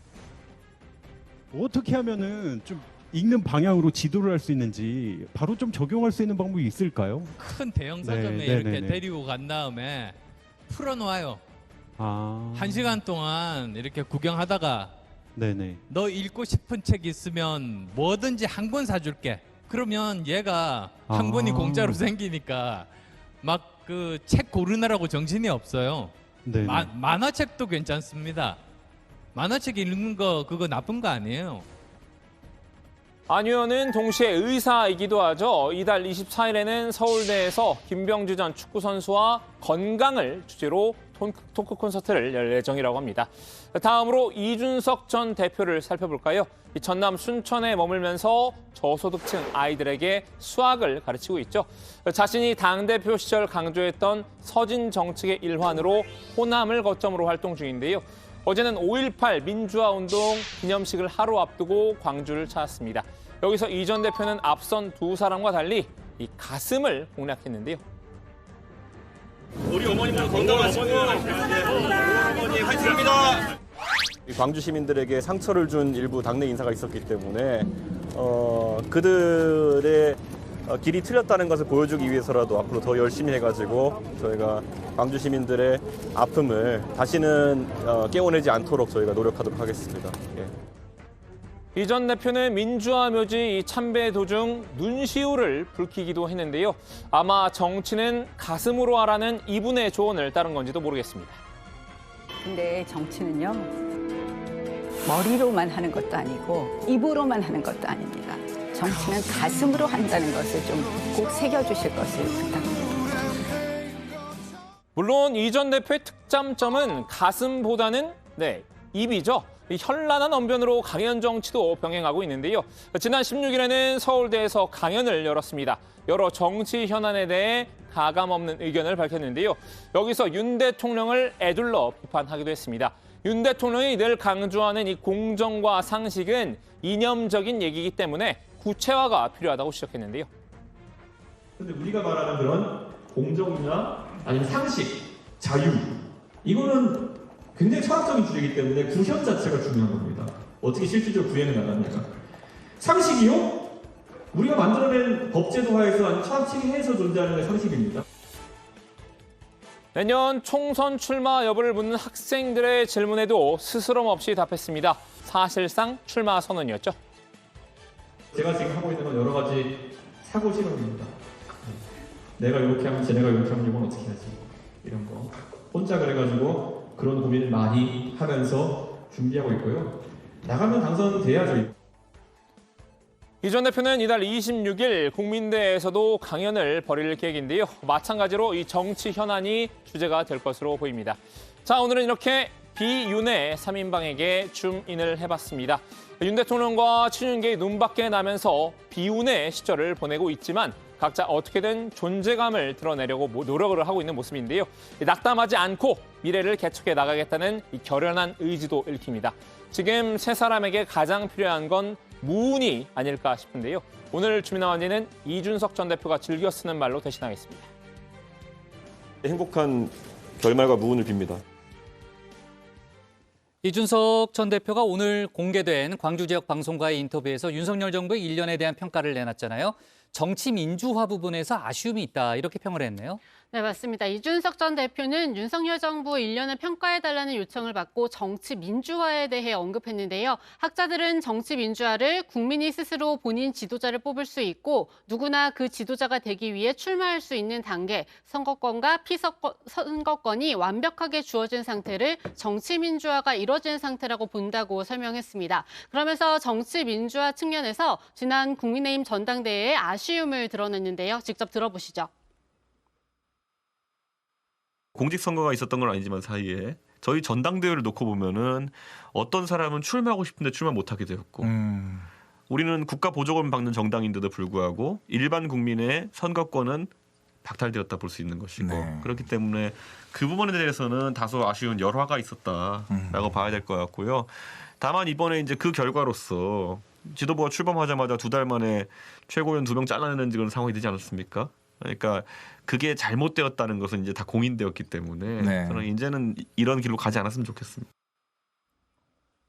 어떻게 하면은 좀 읽는 방향으로 지도를 할 수 있는지 바로 좀 적용할 수 있는 방법이 있을까요? 큰 대형 서점에 이렇게 데리고 간 다음에 풀어놓아요. 1시간 동안 이렇게 구경하다가 너 읽고 싶은 책 있으면 뭐든지 한 권 사줄게. 그러면 얘가 한 권이 공짜로 생기니까 막 그 책 고르느라고 정신이 없어요. 만화책도 괜찮습니다. 만화책 읽는 거 그거 나쁜 거 아니에요. 안 의원은 동시에 의사이기도 하죠. 이달 24일에는 서울대에서 김병주 전 축구선수와 건강을 주제로 토크 콘서트를 열 예정이라고 합니다. 다음으로 이준석 전 대표를 살펴볼까요? 전남 순천에 머물면서 저소득층 아이들에게 수학을 가르치고 있죠. 자신이 당대표 시절 강조했던 서진 정책의 일환으로 호남을 거점으로 활동 중인데요. 어제는 5.18 민주화 운동 기념식을 하루 앞두고 광주를 찾았습니다. 여기서 이 전 대표는 앞선 두 사람과 달리 이 가슴을 공략했는데요. 우리 어머님들 건강하시고 어머니 화이팅입니다. 광주 시민들에게 상처를 준 일부 당내 인사가 있었기 때문에 그들의 길이 틀렸다는 것을 보여주기 위해서라도 앞으로 더 열심히 해가지고 저희가 광주 시민들의 아픔을 다시는 깨워내지 않도록 저희가 노력하도록 하겠습니다. 이 전 대표는 민주화 묘지 참배 도중 눈시울을 붉히기도 했는데요. 아마 정치는 가슴으로 하라는 이분의 조언을 따른 건지도 모르겠습니다. 근데 정치는요, 머리로만 하는 것도 아니고 입으로만 하는 것도 아닙니다. 정치는 가슴으로 한다는 것을 좀 꼭 새겨주실 것을 부탁드립니다. 물론 이 전 대표의 특장점은 가슴보다는 입이죠. 현란한 언변으로 강연 정치도 병행하고 있는데요. 지난 16일에는 서울대에서 강연을 열었습니다. 여러 정치 현안에 대해 가감없는 의견을 밝혔는데요. 여기서 윤 대통령을 애둘러 비판하기도 했습니다. 윤 대통령이 늘 강조하는 이 공정과 상식은 이념적인 얘기이기 때문에 구체화가 필요하다고 지적했는데요. 그런데 우리가 말하는 그런 공정이나 아니면 상식, 자유, 이거는 굉장히 철학적인 주제이기 때문에 구현 자체가 중요한 겁니다. 어떻게 실질적으로 구현해 나가느냐가. 상식이요? 우리가 만들어낸 법제도화에서 아니면 철학체계에서 존재하는 게 상식입니다. 내년 총선 출마 여부를 묻는 학생들의 질문에도 스스럼 없이 답했습니다. 사실상 출마 선언이었죠. 제가 지금 하고 있는 건 여러 가지 사고 실험입니다. 내가 이렇게 하면 쟤네가 이렇게 하면 이건 어떻게 하지? 이런 거. 혼자 그래가지고 그런 고민을 많이 하면서 준비하고 있고요. 나가면 당선돼야죠. 이 전 대표는 이달 26일 국민대에서도 강연을 벌일 계획인데요. 마찬가지로 이 정치 현안이 주제가 될 것으로 보입니다. 자, 오늘은 이렇게 비윤의 3인방에게 줌인을 해봤습니다. 윤 대통령과 친윤계의 눈밖에 나면서 비운의 시절을 보내고 있지만 각자 어떻게든 존재감을 드러내려고 노력을 하고 있는 모습인데요. 낙담하지 않고 미래를 개척해 나가겠다는 이 결연한 의지도 읽힙니다. 지금 세 사람에게 가장 필요한 건 무운이 아닐까 싶은데요. 오늘 주민아원리는 이준석 전 대표가 즐겨 쓰는 말로 대신하겠습니다. 행복한 결말과 무운을 빕니다. 이준석 전 대표가 오늘 공개된 광주 지역 방송과의 인터뷰에서 윤석열 정부의 1년에 대한 평가를 내놨잖아요. 정치 민주화 부분에서 아쉬움이 있다 이렇게 평을 했네요. 네, 맞습니다. 이준석 전 대표는 윤석열 정부 1년을 평가해달라는 요청을 받고 정치 민주화에 대해 언급했는데요. 학자들은 정치 민주화를 국민이 스스로 본인 지도자를 뽑을 수 있고 누구나 그 지도자가 되기 위해 출마할 수 있는 단계, 선거권과 피선거권이 완벽하게 주어진 상태를 정치 민주화가 이뤄진 상태라고 본다고 설명했습니다. 그러면서 정치 민주화 측면에서 지난 국민의힘 전당대회에 아쉬움을 드러냈는데요. 직접 들어보시죠. 공직선거가 있었던 건 아니지만 사이에 저희 전당대회를 놓고 보면은 어떤 사람은 출마하고 싶은데 출마 못하게 되었고 우리는 국가 보조금 받는 정당인데도 불구하고 일반 국민의 선거권은 박탈되었다 볼 수 있는 것이고 그렇기 때문에 그 부분에 대해서는 다소 아쉬운 열화가 있었다라고 봐야 될 것 같고요. 다만 이번에 이제 그 결과로서 지도부가 출범하자마자 2달 만에 최고위원 2명 잘라내는 그런 상황이 되지 않았습니까? 그러니까 그게 잘못되었다는 것은 이제 다 공인되었기 때문에 저는 이제는 이런 길로 가지 않았으면 좋겠습니다.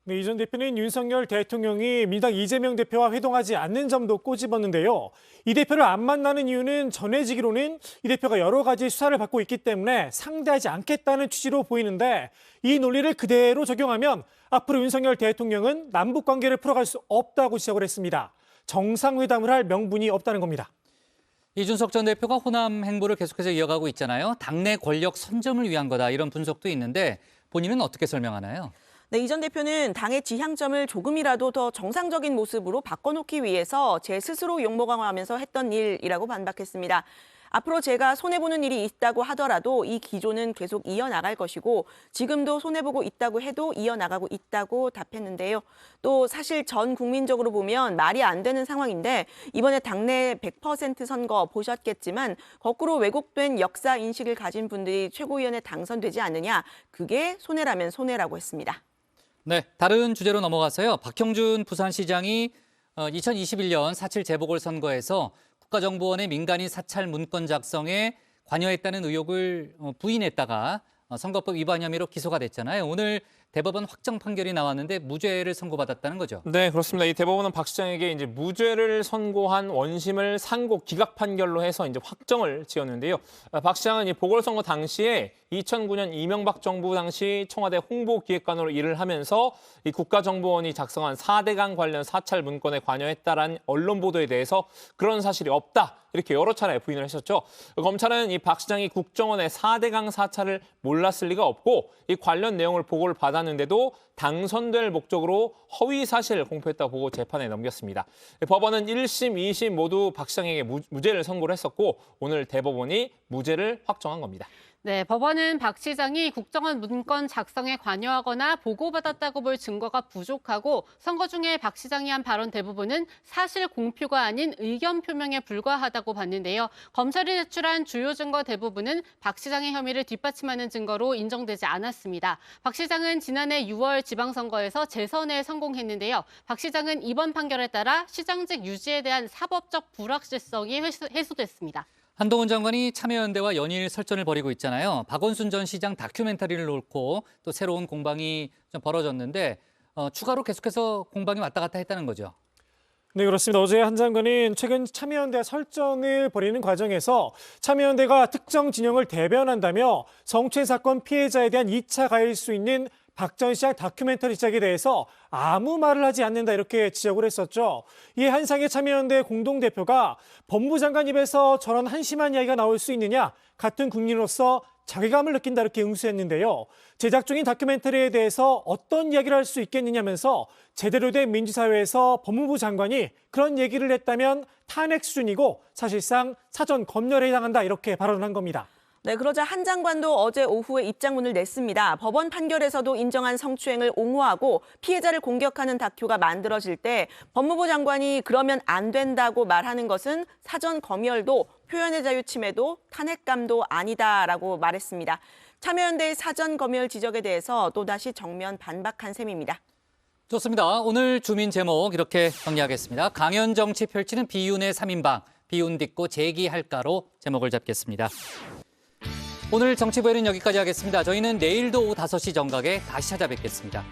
네, 이 전 대표는 윤석열 대통령이 민주당 이재명 대표와 회동하지 않는 점도 꼬집었는데요. 이 대표를 안 만나는 이유는 전해지기로는 이 대표가 여러 가지 수사를 받고 있기 때문에 상대하지 않겠다는 취지로 보이는데 이 논리를 그대로 적용하면 앞으로 윤석열 대통령은 남북 관계를 풀어갈 수 없다고 지적을 했습니다. 정상회담을 할 명분이 없다는 겁니다. 이준석 전 대표가 호남 행보를 계속해서 이어가고 있잖아요. 당내 권력 선점을 위한 거다 이런 분석도 있는데 본인은 어떻게 설명하나요? 네, 이 전 대표는 당의 지향점을 조금이라도 더 정상적인 모습으로 바꿔놓기 위해서 제 스스로 욕먹어가면서 했던 일이라고 반박했습니다. 앞으로 제가 손해보는 일이 있다고 하더라도 이 기조는 계속 이어나갈 것이고 지금도 손해보고 있다고 해도 이어나가고 있다고 답했는데요. 또 사실 전 국민적으로 보면 말이 안 되는 상황인데 이번에 당내 100% 선거 보셨겠지만 거꾸로 왜곡된 역사 인식을 가진 분들이 최고위원에 당선되지 않느냐. 그게 손해라면 손해라고 했습니다. 네, 다른 주제로 넘어가서요. 박형준 부산시장이 2021년 4.7 재보궐선거에서 국가정보원의 민간인 사찰 문건 작성에 관여했다는 의혹을 부인했다가 선거법 위반 혐의로 기소가 됐잖아요. 오늘 대법원 확정 판결이 나왔는데 무죄를 선고받았다는 거죠. 네, 그렇습니다. 이 대법원은 박 시장에게 이제 무죄를 선고한 원심을 상고 기각 판결로 해서 이제 확정을 지었는데요. 박 시장은 이 보궐선거 당시에 2009년 이명박 정부 당시 청와대 홍보기획관으로 일을 하면서 이 국가정보원이 작성한 4대강 관련 사찰 문건에 관여했다라는 언론 보도에 대해서 그런 사실이 없다. 이렇게 여러 차례 부인을 했었죠. 검찰은 이 박 시장이 국정원의 4대강 사찰을 몰랐을 리가 없고 이 관련 내용을 보고를 받았는데도 당선될 목적으로 허위 사실을 공표했다고 보고 재판에 넘겼습니다. 법원은 1심, 2심 모두 박 시장에게 무죄를 선고를 했었고 오늘 대법원이 무죄를 확정한 겁니다. 네, 법원은 박 시장이 국정원 문건 작성에 관여하거나 보고받았다고 볼 증거가 부족하고 선거 중에 박 시장이 한 발언 대부분은 사실 공표가 아닌 의견 표명에 불과하다고 봤는데요. 검찰이 제출한 주요 증거 대부분은 박 시장의 혐의를 뒷받침하는 증거로 인정되지 않았습니다. 박 시장은 지난해 6월 지방선거에서 재선에 성공했는데요. 박 시장은 이번 판결에 따라 시장직 유지에 대한 사법적 불확실성이 해소됐습니다. 한동훈 장관이 참여연대와 연일 설전을 벌이고 있잖아요. 박원순 전 시장 다큐멘터리를 놓고 또 새로운 공방이 좀 벌어졌는데 추가로 계속해서 공방이 왔다 갔다 했다는 거죠. 네, 그렇습니다. 어제 한 장관은 최근 참여연대 설전을 벌이는 과정에서 참여연대가 특정 진영을 대변한다며 성추행 사건 피해자에 대한 2차 가해일 수 있는 박 전 시장 다큐멘터리 시작에 대해서 아무 말을 하지 않는다 이렇게 지적을 했었죠. 이에 한상의 참여연대 공동대표가 법무부 장관 입에서 저런 한심한 이야기가 나올 수 있느냐, 같은 국민으로서 자괴감을 느낀다 이렇게 응수했는데요. 제작 중인 다큐멘터리에 대해서 어떤 이야기를 할 수 있겠느냐면서 제대로 된 민주사회에서 법무부 장관이 그런 얘기를 했다면 탄핵 수준이고 사실상 사전 검열에 해당한다 이렇게 발언한 겁니다. 네, 그러자 한 장관도 어제 오후에 입장문을 냈습니다. 법원 판결에서도 인정한 성추행을 옹호하고 피해자를 공격하는 다큐가 만들어질 때 법무부 장관이 그러면 안 된다고 말하는 것은 사전 검열도 표현의 자유 침해도 탄핵감도 아니다라고 말했습니다. 참여연대의 사전 검열 지적에 대해서 또다시 정면 반박한 셈입니다. 좋습니다. 오늘 주민 제목 이렇게 정리하겠습니다. 강연 정치 펼치는 비윤의 3인방, 비윤 딛고 재기할까로 제목을 잡겠습니다. 오늘 정치부에는 여기까지 하겠습니다. 저희는 내일도 오후 5시 정각에 다시 찾아뵙겠습니다.